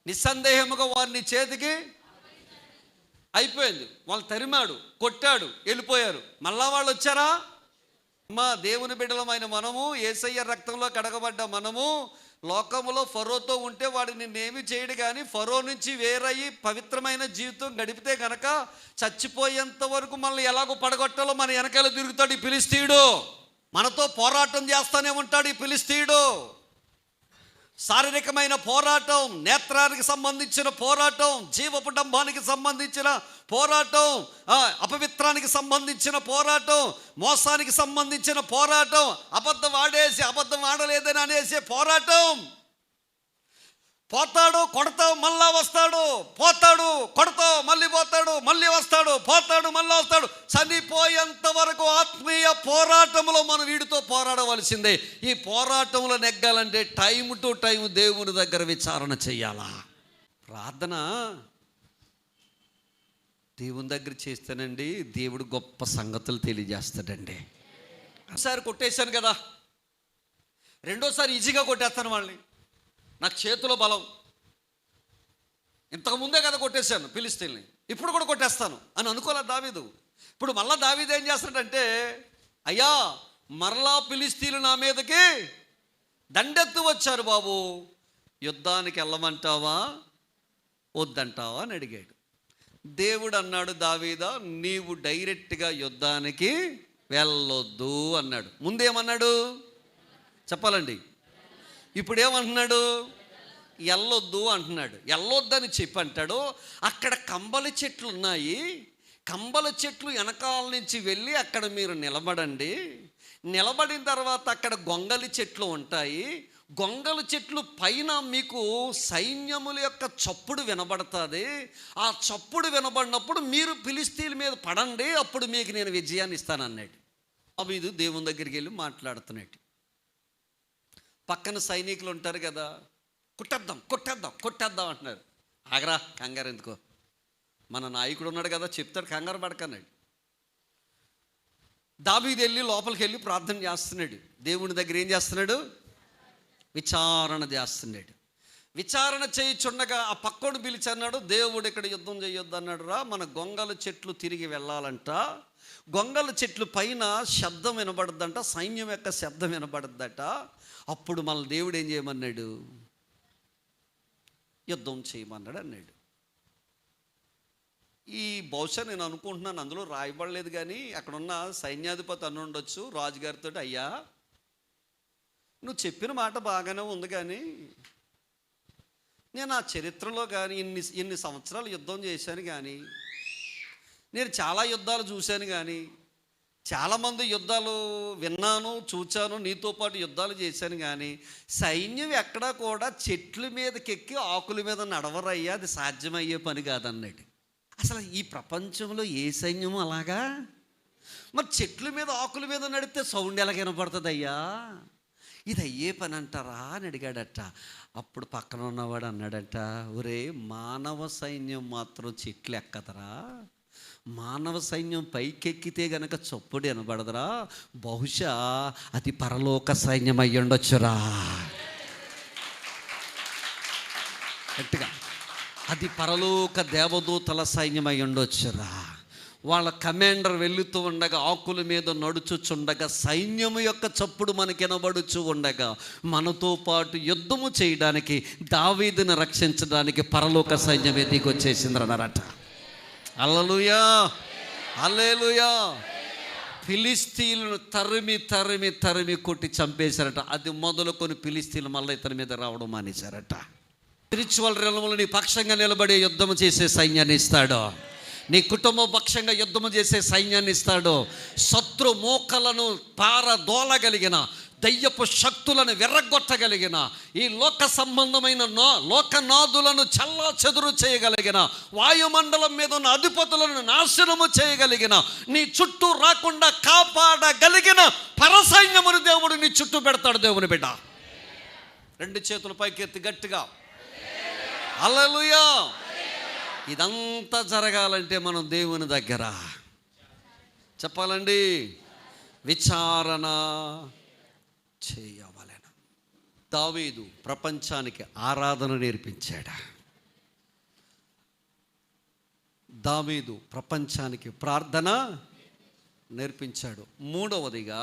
నిస్సందేహముగా వారిని చేతికి అయిపోయింది. వాళ్ళు తరిమాడు, కొట్టాడు, వెళ్ళిపోయారు. మళ్ళా వాళ్ళు వచ్చారా? అమ్మా, దేవుని బిడ్డలమైన మనము, యేసయ్య రక్తంలో కడగబడ్డ మనము, లోకములో ఫరోతో ఉంటే వాడు నిన్నేమి చేయడు, కానీ ఫరో నుంచి వేరయ్యి పవిత్రమైన జీవితం గడిపితే గనక చచ్చిపోయేంత వరకు మనల్ని ఎలాగో పడగొట్టాలో మన వెనకాల తిరుగుతాడు ఈ ఫిలిష్తీయుడు. మనతో పోరాటం చేస్తానే ఉంటాడు ఈ ఫిలిష్తీయుడు. శారీరకమైన పోరాటం, నేత్రానికి సంబంధించిన పోరాటం, జీవపుటంబానికి సంబంధించిన పోరాటం, అపవిత్రానికి సంబంధించిన పోరాటం, మోసానికి సంబంధించిన పోరాటం, అబద్ధం ఆడలేదని అనేసే పోరాటం. పోతాడు, కొడతావు, మళ్ళా వస్తాడు, పోతాడు, కొడతావు, మళ్ళీ పోతాడు, మళ్ళీ వస్తాడు, పోతాడు, మళ్ళీ వస్తాడు. చనిపోయేంత వరకు ఆత్మీయ పోరాటంలో మనం వీడితో పోరాడవలసిందే. ఈ పోరాటంలో నెగ్గాలంటే టైం టు టైం దేవుని దగ్గర విచారణ చెయ్యాలా. ప్రార్థన దేవుని దగ్గర చేస్తానండి, దేవుడు గొప్ప సంగతులు తెలియజేస్తాడండి. ఒకసారి కొట్టేశాను కదా, రెండోసారి ఈజీగా కొట్టేస్తాను వాళ్ళని. నాకు చేతిలో బలం, ఇంతకుముందే కదా కొట్టేశాను ఫిలిష్తీయుల్ని, ఇప్పుడు కూడా కొట్టేస్తాను అని అనుకోలే దావీదు. ఇప్పుడు మళ్ళా దావీదు ఏం చేస్తాడంటే, అయ్యా మరలా ఫిలిష్తీయులు నా మీదకి దండెత్తు వచ్చారు బాబు, యుద్ధానికి వెళ్ళమంటావా వద్దంటావా అని అడిగాడు. దేవుడు అన్నాడు, దావీదా నీవు డైరెక్ట్గా యుద్ధానికి వెళ్ళొద్దు అన్నాడు. ముందేమన్నాడు చెప్పాలండి, ఇప్పుడు ఏమంటున్నాడు, వెళ్ళొద్దు అంటున్నాడు. వెళ్ళొద్దని చెప్పి అంటాడు. అక్కడ కంబల చెట్లు ఉన్నాయి, కంబల చెట్లు వెనకాల నుంచి వెళ్ళి అక్కడ మీరు నిలబడండి. నిలబడిన తర్వాత అక్కడ గొంగలి చెట్లు ఉంటాయి, గొంగలి చెట్లు పైన మీకు సైన్యముల యొక్క చప్పుడు వినబడుతుంది. ఆ చప్పుడు వినబడినప్పుడు మీరు ఫిలిష్తీయుల మీద పడండి, అప్పుడు మీకు నేను విజయాన్ని ఇస్తానన్నాడు. దావీదు దేవుని దగ్గరికి వెళ్ళి మాట్లాడుతున్నాడు. పక్కన సైనికులు ఉంటారు కదా, కొట్టేద్దాం అంటున్నారు. ఆగరా, కంగారు ఎందుకో, మన నాయకుడు ఉన్నాడు కదా చెప్తాడు, కంగారు పడకన్నాడు. దావీదు వెళ్ళి లోపలికి వెళ్ళి ప్రార్థన చేస్తున్నాడు. దేవుని దగ్గర ఏం చేస్తున్నాడు, విచారణ చేస్తున్నాడు. విచారణ చేయుచుండగా ఆ పక్కోడు పిలిచి అన్నాడు, దేవుడు ఇక్కడ యుద్ధం చేయొద్దు అన్నాడు రా, మన గొంగల చెట్లు తిరిగి వెళ్ళాలంట. గొంగల చెట్లు పైన శబ్దం వినబడద్దంట, సైన్యం యొక్క శబ్దం వినబడద్దట. అప్పుడు మన దేవుడు ఏం చేయమన్నాడు, యుద్ధం చేయమన్నాడు అన్నాడు. ఈ బహుశా నేను అనుకుంటున్నాను, అందులో రాయబడలేదు కానీ అక్కడున్న సైన్యాధిపతి అని ఉండొచ్చు రాజుగారితో, అయ్యా నువ్వు చెప్పిన మాట బాగానే ఉంది కానీ నేను ఆ చరిత్రలో కానీ ఇన్ని సంవత్సరాలు యుద్ధం చేశాను కానీ, నేను చాలా యుద్ధాలు చూశాను కానీ, చాలామంది యుద్ధాలు విన్నాను, చూచాను, నీతో పాటు యుద్ధాలు చేశాను కానీ సైన్యం ఎక్కడా కూడా చెట్ల మీదకి ఎక్కి ఆకుల మీద నడవరయ్యా, అది సాధ్యమయ్యే పని కాదన్నాడు. అసలు ఈ ప్రపంచంలో ఏ సైన్యము అలాగా? మరి చెట్ల మీద ఆకుల మీద నడిస్తే సౌండ్ ఎలాగ వినపడుతుంది అయ్యా, ఇది అయ్యే పని అంటారా అని అడిగాడట. అప్పుడు పక్కన ఉన్నవాడు అన్నాడట, ఒరే మానవ సైన్యం మాత్రం చెట్లు ఎక్కదరా, మానవ సైన్యం పైకెక్కితే గనక చప్పుడు వినబడదురా, బహుశా అది పరలోక సైన్యం అయ్యి ఉండొచ్చురా. గట్టిగా, అది పరలోక దేవదూతల సైన్యం అయ్యి ఉండొచ్చురా. వాళ్ళ కమాండర్ వెళుతూ ఉండగా, ఆకుల మీద నడుచుచుండగా, సైన్యము యొక్క చప్పుడు మనకి వినబడుచు ఉండగా, మనతో పాటు యుద్ధము చేయడానికి, దావీదుని రక్షించడానికి పరలోక సైన్యమే దిగొచ్చేసిందన్నారట. హల్లెలూయా, హల్లెలూయా. ఫిలిష్తీయులను తరిమి కొట్టి చంపేశారట. అది మొదలుకొని ఫిలిష్తీయులు మళ్ళీ ఇతని మీద రావడం మానేశారట. స్పిరిచువల్ రంగంలో నీ పక్షంగా నిలబడే యుద్ధము చేసే సైన్యాన్ని ఇస్తాడు, నీ కుటుంబ పక్షంగా యుద్ధము చేసే సైన్యాన్ని ఇస్తాడు. శత్రు మోకలను పారదోలగలిగిన, దయ్యపు శక్తులను విర్రగొట్టగలిగిన, ఈ లోక సంబంధమైన లోకనాదులను చల్లా చెదురు చేయగలిగిన, వాయుమండలం మీద ఉన్న అధిపతులను నాశనము చేయగలిగిన, నీ చుట్టూ రాకుండా కాపాడగలిగిన పరసైన్యమును దేవుడు నీ చుట్టూ పెడతాడు. దేవుని బిడ్డ, రెండు చేతుల పైకెత్తి గట్టిగా హల్లెలూయా. ఇదంతా జరగాలంటే మనం దేవుని దగ్గర చెప్పాలండి, విచారణ చేయవలెను. దావీదు ప్రపంచానికి ఆరాధన నేర్పించాడు. దావీదు ప్రపంచానికి ప్రార్థన నేర్పించాడు. మూడవదిగా,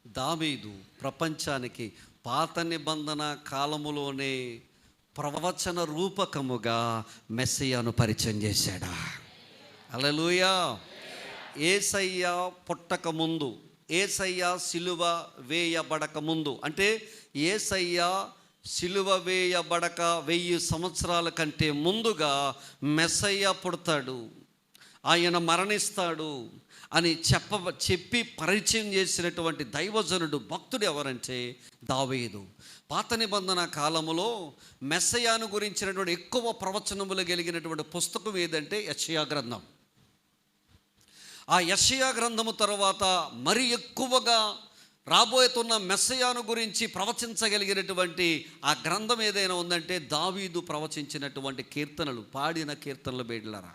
దావీదు ప్రపంచానికి పాత నిబంధన కాలములోనే ప్రవచన రూపకముగా మెస్సియాను పరిచయం చేశాడు. హల్లెలూయా. యేసయ్య పుట్టక ముందు, యేసయ్య సిలువ వేయబడక ముందు, అంటే యేసయ్య సిలువ వేయబడక 1000 సంవత్సరాల కంటే ముందుగా మెస్సయ్య పుడతాడు, ఆయన మరణిస్తాడు అని చెప్పి పరిచయం చేసినటువంటి దైవజనుడు, భక్తుడు ఎవరంటే దావీదు. పాత నిబంధన కాలములో మెస్సయ్యను గురించినటువంటి ఎక్కువ ప్రవచనములు కలిగినటువంటి పుస్తకం ఏదంటే యెషయా గ్రంథం. ఆ యెషయా గ్రంథము తర్వాత మరి ఎక్కువగా రాబోతున్న మెస్సయ్యను గురించి ప్రవచించగలిగినటువంటి ఆ గ్రంథం ఏదైనా ఉందంటే దావీదు ప్రవచించినటువంటి కీర్తనలు, పాడిన కీర్తనలు. బేడ్లరా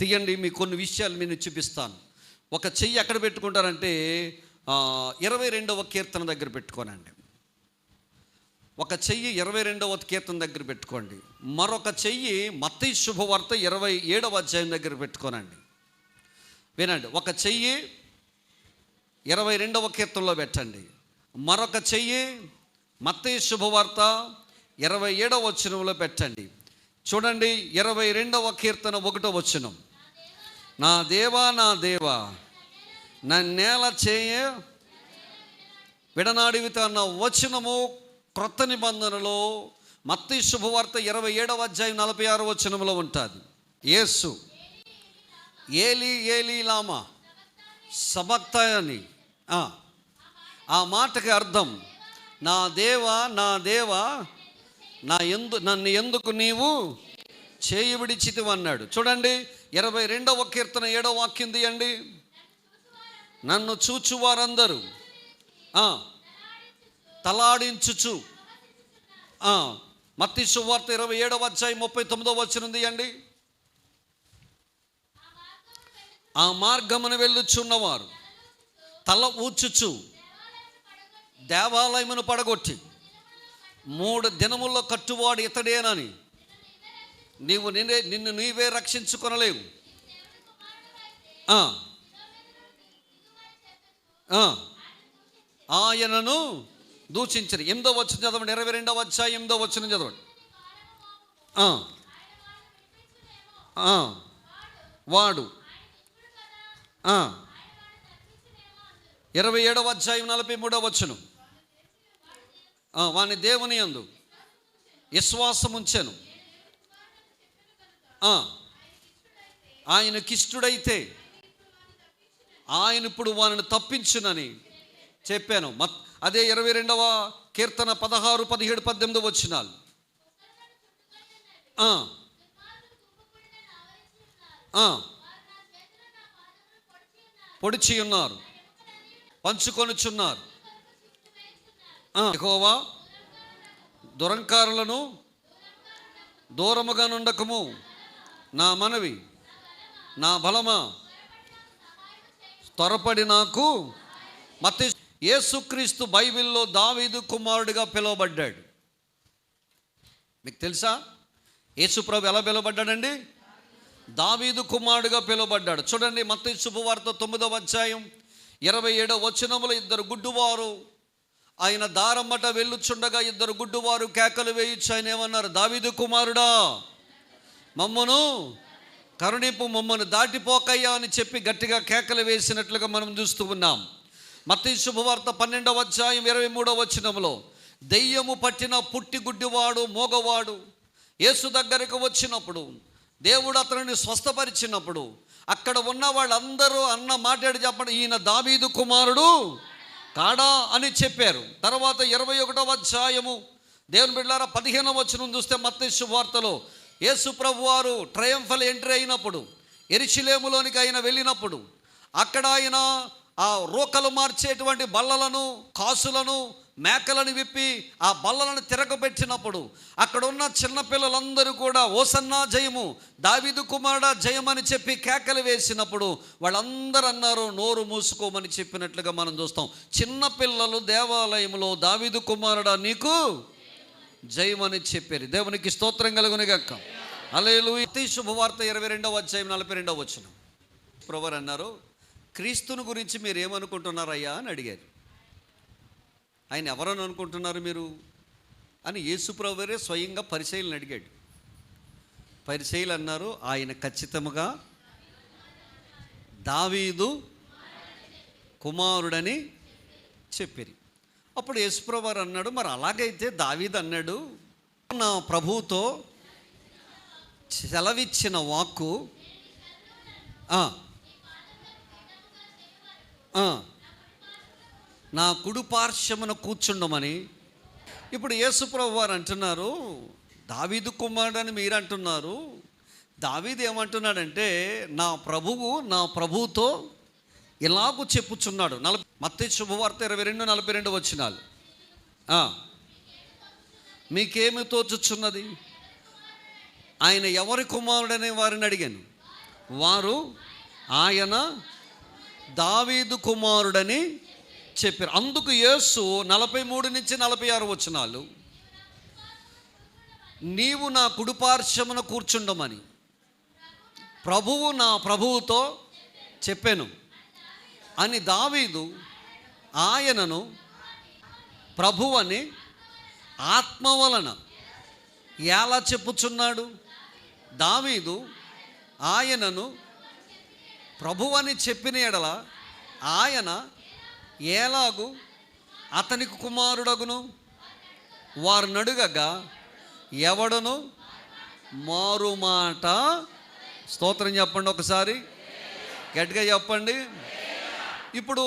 తీయండి, మీకు కొన్ని విషయాలు నేను చూపిస్తాను. ఒక చెయ్యి ఎక్కడ పెట్టుకుంటారంటే 22వ కీర్తన దగ్గర పెట్టుకోనండి. ఒక చెయ్యి 22వ కీర్తన దగ్గర పెట్టుకోండి. మరొక చెయ్యి మత్తయి శుభవార్త 27వ అధ్యాయం దగ్గర పెట్టుకోనండి. వినండి, ఒక చెయ్యి 22వ కీర్తనలో పెట్టండి, మరొక చెయ్యి మత్తయి శుభవార్త 27వ వచనంలో పెట్టండి. చూడండి, 22వ కీర్తన 1వ వచనం. నా దేవా నా దేవా నన్నేల చేయ విడనాడివి అన్న వచనము క్రొత్త నిబంధనలో మత్తయి శుభవార్త 27వ అధ్యాయం 46వ వచనంలో ఉంటుంది. యేసు ఏలీ ఏలీ లామా సబక్తాయని, ఆ మాటకి అర్థం నా దేవా నా దేవా నన్ను ఎందుకు నీవు చేయి విడిచితివి అన్నాడు. చూడండి, 22వ కీర్తన 7వ వాక్యం తీయండి. నన్ను చూచువారందరూ తలాడించుచు, మత్తయి సువార్త 27వ అధ్యాయం 39వ వచనం తీయండి. ఆ మార్గమున వెళ్ళుచున్నవారు తల ఊచుచు దేవాలయమును పడగొట్టి 3 దినముల్లో కట్టువాడు ఇతడేనని నిన్ను నీవే రక్షించుకొనలేవు. ఆయనను దూషించరు. 8వ వచనం చదవండి, 22వ అధ్యాయం 8వ వచనం చదవండి. వాడు 27వ అధ్యాయం 43వ వచనం. వాని దేవుని యందు విశ్వాసం ఉంచెను, ఆయనకిష్టుడైతే ఆయన ఇప్పుడు వారిని తప్పించునని చెప్పాను. అదే 22వ కీర్తన 16, 17, 18 వచనాలు. పొడిచి ఉన్నారు, పంచుకొనుచున్నారు. యెహోవా దురంకారులను దూరముగా నుండకము, నా మనవి నా బలమా త్వరపడి నాకు. మత్తయి యేసుక్రీస్తు బైబిల్లో దావీదు కుమారుడిగా పిలువబడ్డాడు. మీకు తెలుసా యేసుప్రభు ఎలా పిలువబడ్డాడండి? దావీదు కుమారుడిగా పిలువబడ్డాడు. చూడండి, మత్తయి శుభవార్త 9వ అధ్యాయం 27వ వచనములో 2 గుడ్డువారు ఆయన దారమ్మట వెళ్ళుచుండగా 2 గుడ్డువారు కేకలు వేయొచ్చు. ఆయన ఏమన్నారు? దావీదు కుమారుడా మమ్మను కరుణింపు, మమ్మను దాటిపోకయ్యా అని చెప్పి గట్టిగా కేకలు వేసినట్లుగా మనం చూస్తూ ఉన్నాం. మత్తయి శుభవార్త 12వ అధ్యాయం 23వ వచనంలో దెయ్యము పట్టిన పుట్టి గుడ్డివాడు మోగవాడు యేసు దగ్గరకు వచ్చినప్పుడు, దేవుడు అతనిని స్వస్థపరిచినప్పుడు అక్కడ ఉన్న వాళ్ళందరూ అన్న మాట్లాడి చెప్పండి, ఈయన దావీదు కుమారుడు కాడా అని చెప్పారు. తర్వాత 21వ అధ్యాయము దేవుని బిడ్డలారా 15వ వచనం చూస్తే మత్తయి శుభవార్తలో యేసు ప్రభు వారు ట్రయంఫల్ ఎంట్రీ అయినప్పుడు, యెరూషలేములోనికి ఆయన వెళ్ళినప్పుడు అక్కడ ఆయన ఆ రోకలు మార్చేటువంటి బల్లలను, కాసులను, మేకలను విప్పి ఆ బల్లలను తిరగబెట్టినప్పుడు అక్కడ ఉన్న చిన్నపిల్లలందరూ కూడా ఓసన్నా జయము, దావీదు కుమారుడా జయమని చెప్పి కేకలు వేసినప్పుడు వాళ్ళందరూ అన్నారు నోరు మూసుకోమని చెప్పినట్లుగా మనం చూస్తాం. చిన్నపిల్లలు దేవాలయంలో దావీదు కుమారుడా నీకు జయమని చెప్పారు. దేవునికి స్తోత్రం కలుగునుగాక. హల్లెలూయా. మత్తయి శుభవార్త 22వ అధ్యాయం 42వ వచనం. ప్రభువు అన్నారు, క్రీస్తుని గురించి మీరు ఏమనుకుంటున్నారయ్యా అని అడిగారు. ఆయన ఎవరని అనుకుంటున్నారు మీరు అని యేసు ప్రభువే స్వయంగా పరిసయ్యులను అడిగాడు. పరిసయ్యులు అన్నారు, ఆయన ఖచ్చితంగా దావీదు కుమారుడని చెప్పారు. అప్పుడు యేసుప్రభువు వారు అన్నాడు, మరి అలాగైతే దావీదు అన్నాడు, నా ప్రభువుతో సెలవిచ్చిన వాక్కు నా కుడి పార్శ్వమున కూర్చుండమని. ఇప్పుడు యేసుప్రభువు వారు అంటున్నారు, దావీదు కుమారుడు అని మీరు అంటున్నారు. దావీదు ఏమంటున్నాడంటే, నా ప్రభువుతో ఇలాగూ చెప్పుచున్నాడు. మత్తయి శుభవార్త 22:42 వచనాలు. మీకేమి తోచుచున్నది? ఆయన ఎవరి కుమారుడనే వారిని అడిగాను. వారు ఆయన దావీదు కుమారుడని చెప్పారు. అందుకు యేసు 43-46 వచనాలు, నీవు నా కుడిపార్శ్వమున కూర్చుండమని ప్రభువు నా ప్రభువుతో చెప్పాను అని దావీదు ఆయనను ప్రభువని ఆత్మ వలన ఎలా చెప్పుచున్నాడు? దావీదు ఆయనను ప్రభువని చెప్పిన ఎడల ఆయన ఎలాగు అతనికి కుమారుడగును? వారు నడుగగా ఎవడను మారుమాట. స్తోత్రం చెప్పండి, ఒకసారి గట్టిగా చెప్పండి. ఇప్పుడు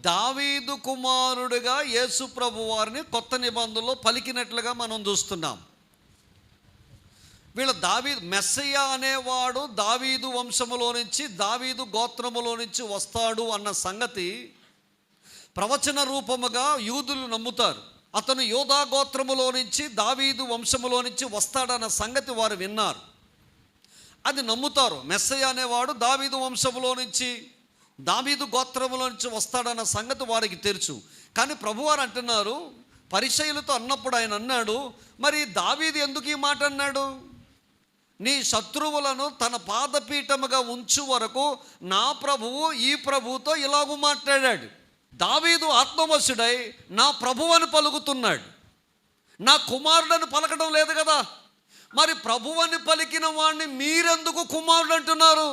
దావీదు కుమారుడుగా యేసు ప్రభు వారిని కొత్త నిబంధనలో పలికినట్లుగా మనం చూస్తున్నాం. వీళ్ళ దావీదు మెస్సయ్య అనేవాడు దావీదు వంశములో నుంచి, దావీదు గోత్రములో నుంచి వస్తాడు అన్న సంగతి ప్రవచన రూపముగా యూదులు నమ్ముతారు. అతను యోధా గోత్రములో నుంచి, దావీదు వంశములో నుంచి వస్తాడన్న సంగతి వారు విన్నారు, అది నమ్ముతారు. మెస్సయ్య అనేవాడు దావీదు వంశములో నుంచి, దావీదు గోత్రములో నుంచి వస్తాడన్న సంగతి వారికి తెలుసు. కానీ ప్రభువారు అంటున్నారు, పరిసయ్యులతో అన్నప్పుడు ఆయన అన్నాడు, మరి దావీదు ఎందుకు ఈ మాట అన్నాడు? నీ శత్రువులను తన పాదపీఠముగా ఉంచు వరకు నా ప్రభువు ఈ ప్రభువుతో ఇలాగూ మాట్లాడాడు. దావీదు ఆత్మవశుడై నా ప్రభువని పలుకుతున్నాడు, నా కుమారుడని పలకడం లేదు కదా. మరి ప్రభువని పలికిన వాడిని మీరెందుకు కుమారుడు అంటున్నారు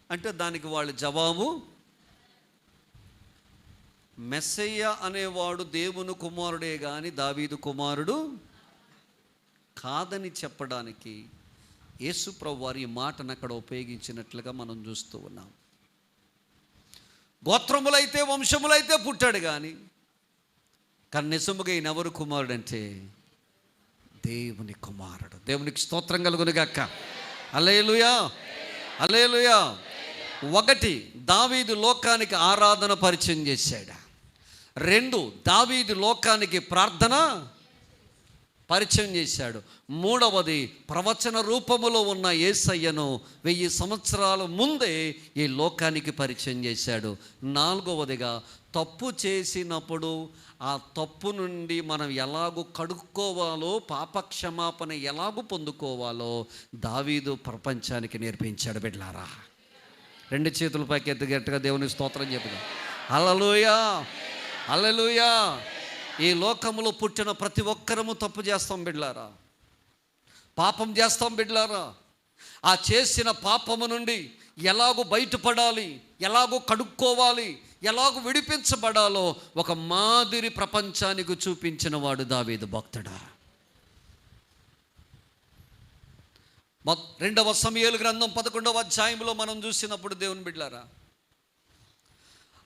అంటే దానికి వాళ్ళ జవాబు, మెస్సయ్య అనేవాడు దేవుని కుమారుడే కానీ దావీదు కుమారుడు కాదని చెప్పడానికి యేసు ప్రభు వారి మాటను అక్కడ ఉపయోగించినట్లుగా మనం చూస్తూ ఉన్నాం. గోత్రములైతే వంశములైతే పుట్టాడు కానీ నిజముగా ఈయన ఎవరు కుమారుడు అంటే దేవుని కుమారుడు. దేవునికి స్తోత్రం కలుగునుగాక. హల్లెలూయా, హల్లెలూయా. ఒకటి, దావీదు లోకానికి ఆరాధన పరిచయం చేశాడు. రెండు, దావీదు లోకానికి ప్రార్థన పరిచయం చేశాడు. మూడవది, ప్రవచన రూపములో ఉన్న యేసయ్యను 1000 సంవత్సరాల ముందే ఈ లోకానికి పరిచయం చేశాడు. నాలుగవదిగా, తప్పు చేసినప్పుడు ఆ తప్పు నుండి మనం ఎలాగూ కడుక్కోవాలో, పాపక్షమాపణ ఎలాగూ పొందుకోవాలో దావీదు ప్రపంచానికి నేర్పించాడు. బిడ్డలారా, 2 చేతుల పైకి ఎత్తుగట్టుగా దేవునికి స్తోత్రం చెప్పుదాం. హల్లెలూయా, హల్లెలూయా. ఈ లోకంలో పుట్టిన ప్రతి ఒక్కరము తప్పు చేస్తాం బిడ్డలారా, పాపం చేస్తాం బిడ్డలారా. ఆ చేసిన పాపము నుండి ఎలాగూ బయటపడాలి, ఎలాగూ కడుక్కోవాలి, ఎలాగూ విడిపించబడాలో ఒక మాదిరి ప్రపంచానికి చూపించిన వాడు దావీదు భక్తుడా. 2వ సమూయేలు గ్రంథం 11వ అధ్యాయంలో మనం చూసినప్పుడు దేవుని బిడ్డలారా,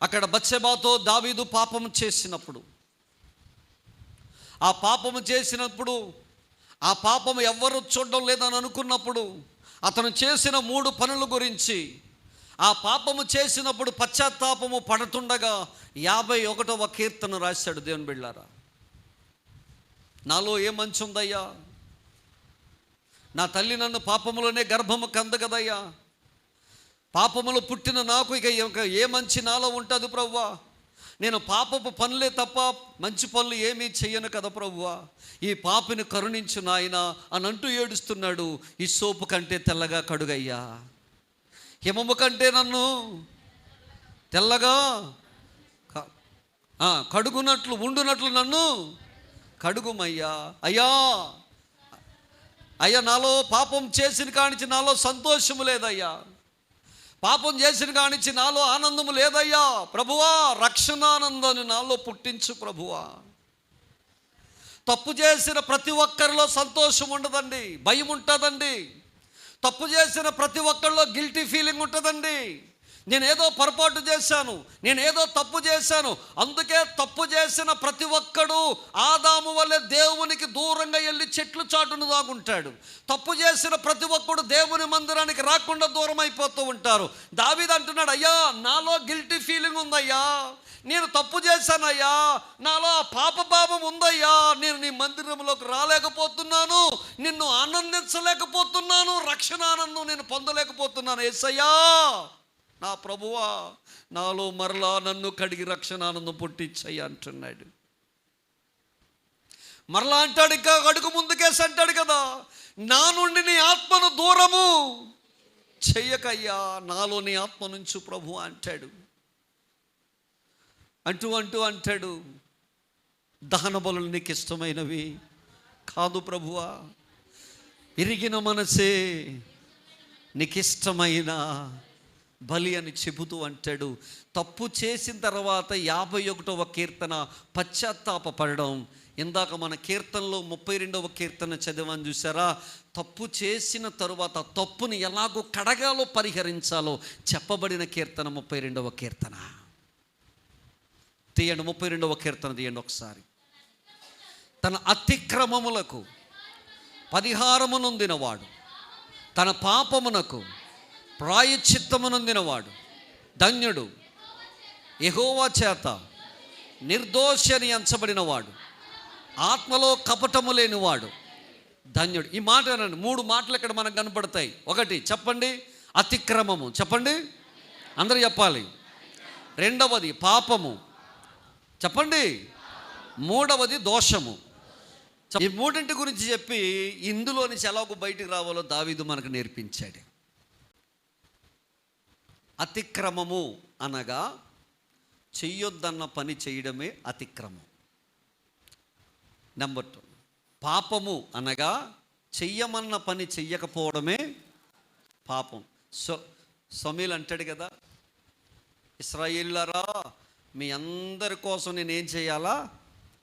అక్కడ బత్షెబాతో దావీదు పాపము చేసినప్పుడు, ఆ పాపము చేసినప్పుడు ఆ పాపము ఎవ్వరూ చూడడం లేదని అనుకున్నప్పుడు అతను చేసిన 3 పనుల గురించి, ఆ పాపము చేసినప్పుడు పశ్చాత్తాపము పడుతుండగా 51వ కీర్తన రాశాడు. దేవుని బిడ్డలారా, నాలో ఏ మంచి ఉందయ్యా, నా తల్లి నన్ను పాపములోనే గర్భము కంద కదయ్యా, పాపములో పుట్టిన నాకు ఇక ఏ మంచి నాలో ఉంటుంది ప్రభువా, నేను పాపపు పనులే తప్ప మంచి పనులు ఏమీ చెయ్యను కదా ప్రభువా, ఈ పాపిని కరుణించు నాయన అని అంటూ ఏడుస్తున్నాడు. ఈ సోపు కంటే తెల్లగా కడుగయ్యా, హిమము కంటే నన్ను తెల్లగా కడుగునట్లు ఉండునట్లు నన్ను కడుగుమయ్యా. అయ్యా అయ్యా, నాలో పాపం చేసిన కానించి నాలో సంతోషము లేదయ్యా, పాపం చేసిన కానిచ్చి నాలో ఆనందము లేదయ్యా ప్రభువా, రక్షణానందాన్ని నాలో పుట్టించు ప్రభువా. తప్పు చేసిన ప్రతి ఒక్కరిలో సంతోషం ఉండదండి, భయం ఉంటుందండి. తప్పు చేసిన ప్రతి ఒక్కరిలో గిల్టీ ఫీలింగ్ ఉంటుందండి. నేనేదో పొరపాటు చేశాను, నేనేదో తప్పు చేశాను. అందుకే తప్పు చేసిన ప్రతి ఒక్కడు ఆదాము వల్లే దేవునికి దూరంగా వెళ్ళి చెట్లు చాటును దాగుంటాడు. తప్పు చేసిన ప్రతి ఒక్కడు దేవుని మందిరానికి రాకుండా దూరం అయిపోతూ ఉంటారు. దావీదు అంటున్నాడు, అయ్యా నాలో గిల్టీ ఫీలింగ్ ఉందయ్యా, నేను తప్పు చేశానయ్యా, నాలో ఆ పాపభావం ఉందయ్యా, నేను నీ మందిరంలోకి రాలేకపోతున్నాను, నిన్ను ఆనందించలేకపోతున్నాను, రక్షణ ఆనందం నేను పొందలేకపోతున్నాను. యేసయ్యా నా ప్రభువా, నాలో మరలా నన్ను కడిగి రక్షణ ఆనందం పుట్టించయ్యా అంటున్నాడు. మరలా అంటాడు, ఇంకా అడుగు ముందుకేసి అంటాడు కదా, నా నుండి నీ ఆత్మను దూరము చెయ్యకయ్యా, నాలో నీ ఆత్మ నుంచి ప్రభు అంటాడు. అంటాడు, దహన బలులు నీకు ఇష్టమైనవి కాదు ప్రభువా, విరిగిన మనసే నీకు ఇష్టమైన బలి అని చెబుతూ అంటాడు. తప్పు చేసిన తర్వాత 51వ కీర్తన పశ్చాత్తాపడడం. ఇందాక మన కీర్తనలో 32వ కీర్తన చదివాను చూసారా, తప్పు చేసిన తరువాత తప్పుని ఎలాగో కడగాలో పరిహరించాలో చెప్పబడిన కీర్తన 32వ కీర్తన. తీయండి 32వ కీర్తన తీయండి ఒకసారి. తన అతిక్రమములకు పరిహారము నొందినవాడు, తన పాపమునకు ప్రాయశ్చిత్తము నొందినవాడు ధన్యుడు. యెహోవా చేత నిర్దోషి అని ఎంచబడినవాడు, ఆత్మలో కపటము లేనివాడు ధన్యుడు. ఈ మాట అనండి, 3 మాటలు ఇక్కడ మనకు కనపడతాయి. ఒకటి చెప్పండి, అతిక్రమము. చెప్పండి, అందరూ చెప్పాలి. రెండవది పాపము. చెప్పండి. మూడవది దోషము. ఈ మూడింటి గురించి చెప్పి ఇందులో నుంచి ఎలాగో బయటికి రావాలో దావీదు మనకు నేర్పించాడు. అతిక్రమము అనగా చెయ్యొద్దన్న పని చేయడమే అతిక్రమం. నెంబర్ 2, పాపము అనగా చెయ్యమన్న పని చెయ్యకపోవడమే పాపం. సమూయేలు అంటాడు కదా, ఇశ్రాయేలులారా మీ అందరి కోసం నేనేం చేయాలా?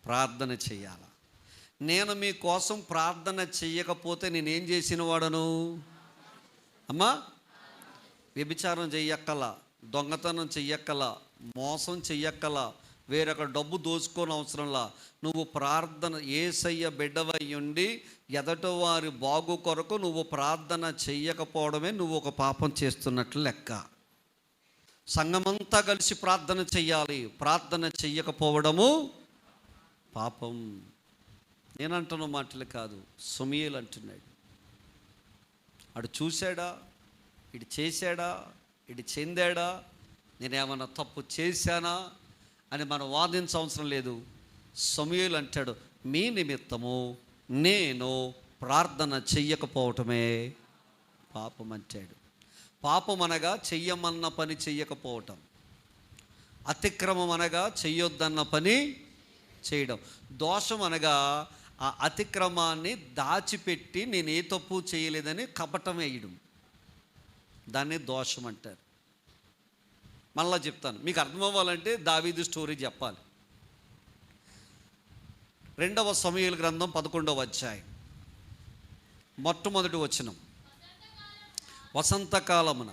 ప్రార్థన చేయాలా. నేను మీ కోసం ప్రార్థన చెయ్యకపోతే నేనేం చేసిన వాడను? అమ్మా, వ్యభిచారం చెయ్యక్కల, దొంగతనం చెయ్యక్కల, మోసం చెయ్యక్కల, వేరొక డబ్బు దోచుకోని అవసరంలా. నువ్వు ప్రార్థన యేసయ్య బిడ్డవై ఉండి ఎదటి వారి బాగు కొరకు నువ్వు ప్రార్థన చెయ్యకపోవడమే నువ్వు ఒక పాపం చేస్తున్నట్లు లెక్క. సంఘమంతా కలిసి ప్రార్థన చెయ్యాలి, ప్రార్థన చెయ్యకపోవడము పాపం. నేనంటున్న మాటలు కాదు, సమూయేలు అంటున్నాడు. అడు చూశాడా, ఇటు చేశాడా, ఇటు చెందాడా, నేనేమన్నా తప్పు చేశానా అని మనం వాదించవసరం లేదు. సమూయేలు అంటాడు, మీ నిమిత్తము నేను ప్రార్థన చెయ్యకపోవటమే పాపం అంటాడు. పాపం అనగా చెయ్యమన్న పని చెయ్యకపోవటం, అతిక్రమం అనగా చెయ్యొద్దన్న పని చేయడం, దోషం అనగా ఆ అతిక్రమాన్ని దాచిపెట్టి నేను ఏ తప్పు చేయలేదని కపటం వేయడం, దాన్ని దోషం అంటారు. మళ్ళా చెప్తాను, మీకు అర్థమవ్వాలంటే దావీదు స్టోరీ చెప్పాలి. 2వ సమూయేలు గ్రంథం 11వ అధ్యాయం మొట్టమొదటి వచనం. వసంతకాలమున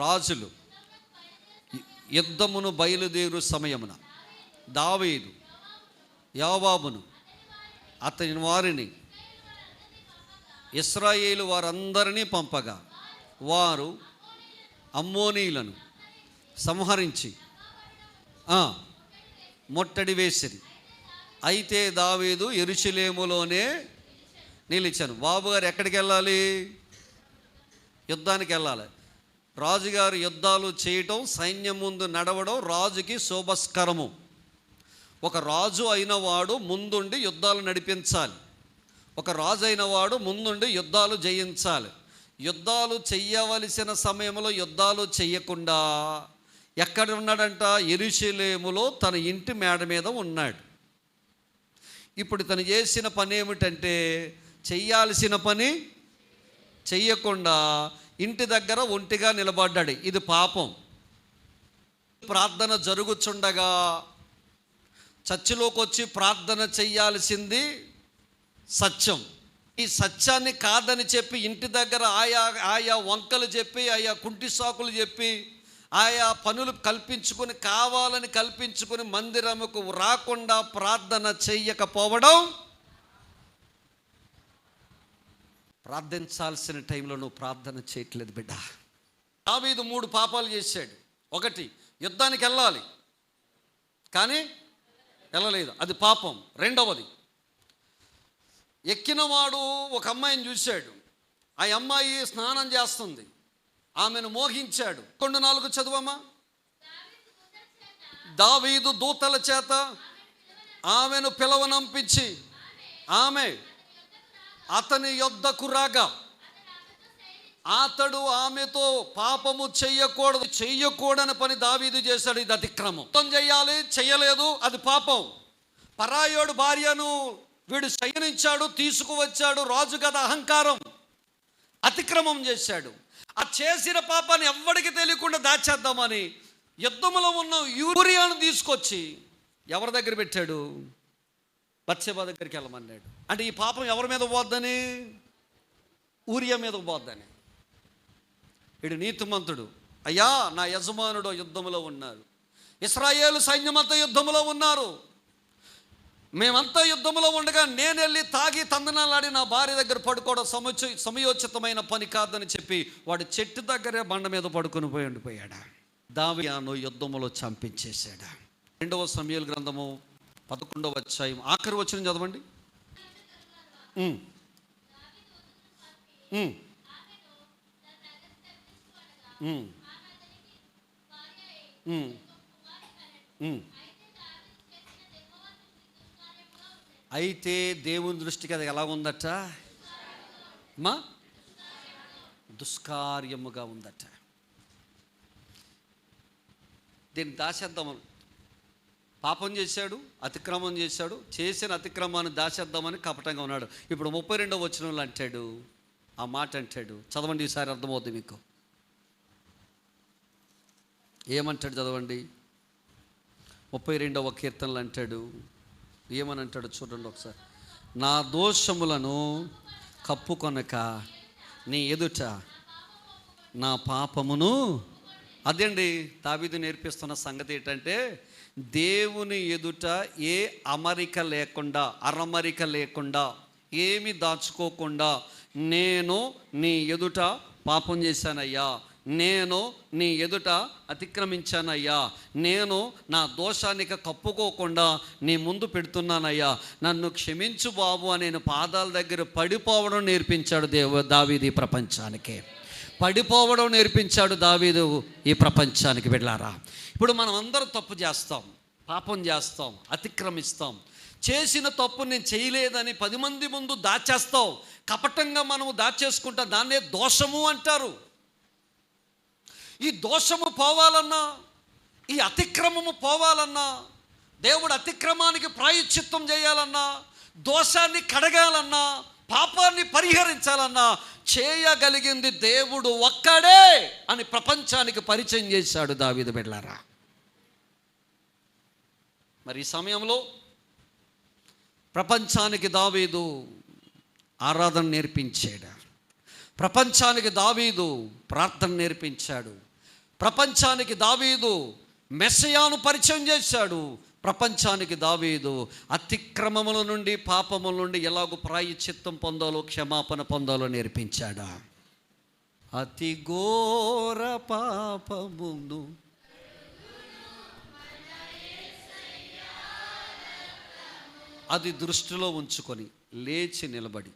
రాజులు యుద్ధమును బయలుదేరు సమయమున దావీదు యోవాబును అతని వారిని ఇశ్రాయేలు వారందరినీ పంపగా వారు అమ్మోనీయులను సంహరించి ముట్టడి వేసిరి. అయితే దావీదు యెరూషలేములోనే నిలిచాను. బాబుగారు ఎక్కడికి వెళ్ళాలి? యుద్ధానికి వెళ్ళాలి. రాజుగారు యుద్ధాలు చేయటం, సైన్యం ముందు నడవడం రాజుకి శోభస్కరము. ఒక రాజు అయిన వాడు ముందుండి యుద్ధాలు నడిపించాలి. ఒక రాజు అయిన వాడు ముందుండి యుద్ధాలు జయించాలి. యుద్ధాలు చెయ్యవలసిన సమయంలో యుద్ధాలు చెయ్యకుండా ఎక్కడ ఉన్నాడంట? యెరూషలేములో తన ఇంటి మేడ మీద ఉన్నాడు. ఇప్పుడు తను చేసిన పని ఏమిటంటే చెయ్యాల్సిన పని చెయ్యకుండా ఇంటి దగ్గర ఒంటిగా నిలబడ్డాడు. ఇది పాపం. ప్రార్థన జరుగుచుండగా చర్చిలోకి వచ్చి ప్రార్థన చెయ్యాల్సింది సత్యం. ఈ సత్యాన్ని కాదని చెప్పి ఇంటి దగ్గర ఆయా వంకలు చెప్పి, ఆయా కుంటి సాకులు చెప్పి, ఆయా పనులు కావాలని కల్పించుకొని మందిరముకు రాకుండా ప్రార్థన చెయ్యకపోవడం. ప్రార్థించాల్సిన టైంలో నువ్వు ప్రార్థన చేయట్లేదు బిడ్డ. దావీదు 3 పాపాలు చేశాడు. 1, యుద్ధానికి వెళ్ళాలి కానీ వెళ్ళలేదు, అది పాపం. 2వది, ఎక్కినవాడు ఒక అమ్మాయిని చూశాడు. ఆ అమ్మాయి స్నానం చేస్తుంది, ఆమెను మోహించాడు. 4 చదువమ్మా. దావీదు దూతల చేత ఆమెను పిలవనంపించి ఆమె అతని యొద్దకు రాగా అతడు ఆమెతో పాపము చెయ్యకూడని పని దావీదు చేశాడు. ఇది అతిక్రమం. యుద్ధం చేయాలి, చెయ్యలేదు, అది పాపం. పరాయోడు భార్యను వీడు శయనించాడు, తీసుకువచ్చాడు, రాజు కదా, అహంకారం, అతిక్రమం చేశాడు. ఆ చేసిన పాపాన్ని ఎవ్వడికి తెలియకుండా దాచేద్దామని యుద్ధంలో ఉన్న యూరియాను తీసుకొచ్చి ఎవరి దగ్గర పెట్టాడు? బత్షెబా దగ్గరికి వెళ్ళమన్నాడు. అంటే ఈ పాపం ఎవరి మీద పోద్దని? ఊరియా మీద పోద్దని. వీడు నీతిమంతుడు. అయ్యా, నా యజమానుడు యుద్ధంలో ఉన్నారు, ఇశ్రాయేలు సైన్యమంతా యుద్ధంలో ఉన్నారు, మేమంతా యుద్ధంలో ఉండగా నేను వెళ్ళి తాగి తందనాలాడి నా భార్య దగ్గర పడుకోవడం సమయోచితమైన పని కాదని చెప్పి వాడు చెట్టు దగ్గరే బండ మీద పడుకొని ఉండిపోయాడా. దావీదును యుద్ధంలో చంపించేశాడా. 2వ సమూయేలు గ్రంథము 11వ అధ్యాయం ఆఖరి వచనం చదవండి. అయితే దేవుని దృష్టికి అది ఎలా ఉందట? దుష్కార్యముగా ఉందట. దీన్ని దాచేద్దామని పాపం చేశాడు, అతిక్రమం చేశాడు, చేసిన అతిక్రమాన్ని దాచేద్దామని కపటంగా ఉన్నాడు. ఇప్పుడు 32వ వచనంలో అంటాడు, ఆ మాట అంటాడు. చదవండి, ఈసారి అర్థమవుతుంది మీకు. ఏమంటాడు చదవండి. 32వ కీర్తనలు అంటాడు, ఏమని అంటాడు చూడండి ఒకసారి. నా దోషములను కప్పుకొనక నీ ఎదుట నా పాపమును. అదండి దావీదు నేర్పిస్తున్న సంగతి ఏంటంటే, దేవుని ఎదుట ఏ అరమరిక లేకుండా ఏమి దాచుకోకుండా, నేను నీ ఎదుట పాపం చేశానయ్యా, నేను నీ ఎదుట అతిక్రమించానయ్యా, నేను నా దోషానికి కప్పుకోకుండా నీ ముందు పెడుతున్నానయ్యా, నన్ను క్షమించు బాబు అని నేను పాదాల దగ్గర పడిపోవడం నేర్పించాడు దావీదు ఈ ప్రపంచానికి. పడిపోవడం నేర్పించాడు దావీదు ఈ ప్రపంచానికి. వెళ్ళారా, ఇప్పుడు మనం అందరం తప్పు చేస్తాం, పాపం చేస్తాం, అతిక్రమిస్తాం. చేసిన తప్పు నేను చేయలేదని 10 మంది ముందు దాచేస్తాం. కపటంగా మనము దాచేసుకుంటాం, దాన్నే దోషము అంటారు. ఈ దోషము పోవాలన్నా, ఈ అతిక్రమము పోవాలన్నా, దేవుడు అతిక్రమానికి ప్రాయశ్చిత్తం చేయాలన్నా, దోషాన్ని కడగాలన్నా, పాపాన్ని పరిహరించాలన్నా చేయగలిగింది దేవుడు ఒక్కడే అని ప్రపంచానికి పరిచయం చేశాడు దావీదు. బిడ్డలారా, మరి ఈ సమయంలో ప్రపంచానికి దావీదు ఆరాధన నేర్పించాడు, ప్రపంచానికి దావీదు ప్రార్థన నేర్పించాడు, ప్రపంచానికి దావీదు మెస్సయాను పరిచయం చేశాడు, ప్రపంచానికి దావీదు అతిక్రమముల నుండి, పాపముల నుండి ఎలాగో ప్రాయశ్చిత్తం పొందాలో, క్షమాపణ పొందాలో నేర్పించాడా. అతి ఘోర పాపమును అది దృష్టిలో ఉంచుకొని లేచి నిలబడి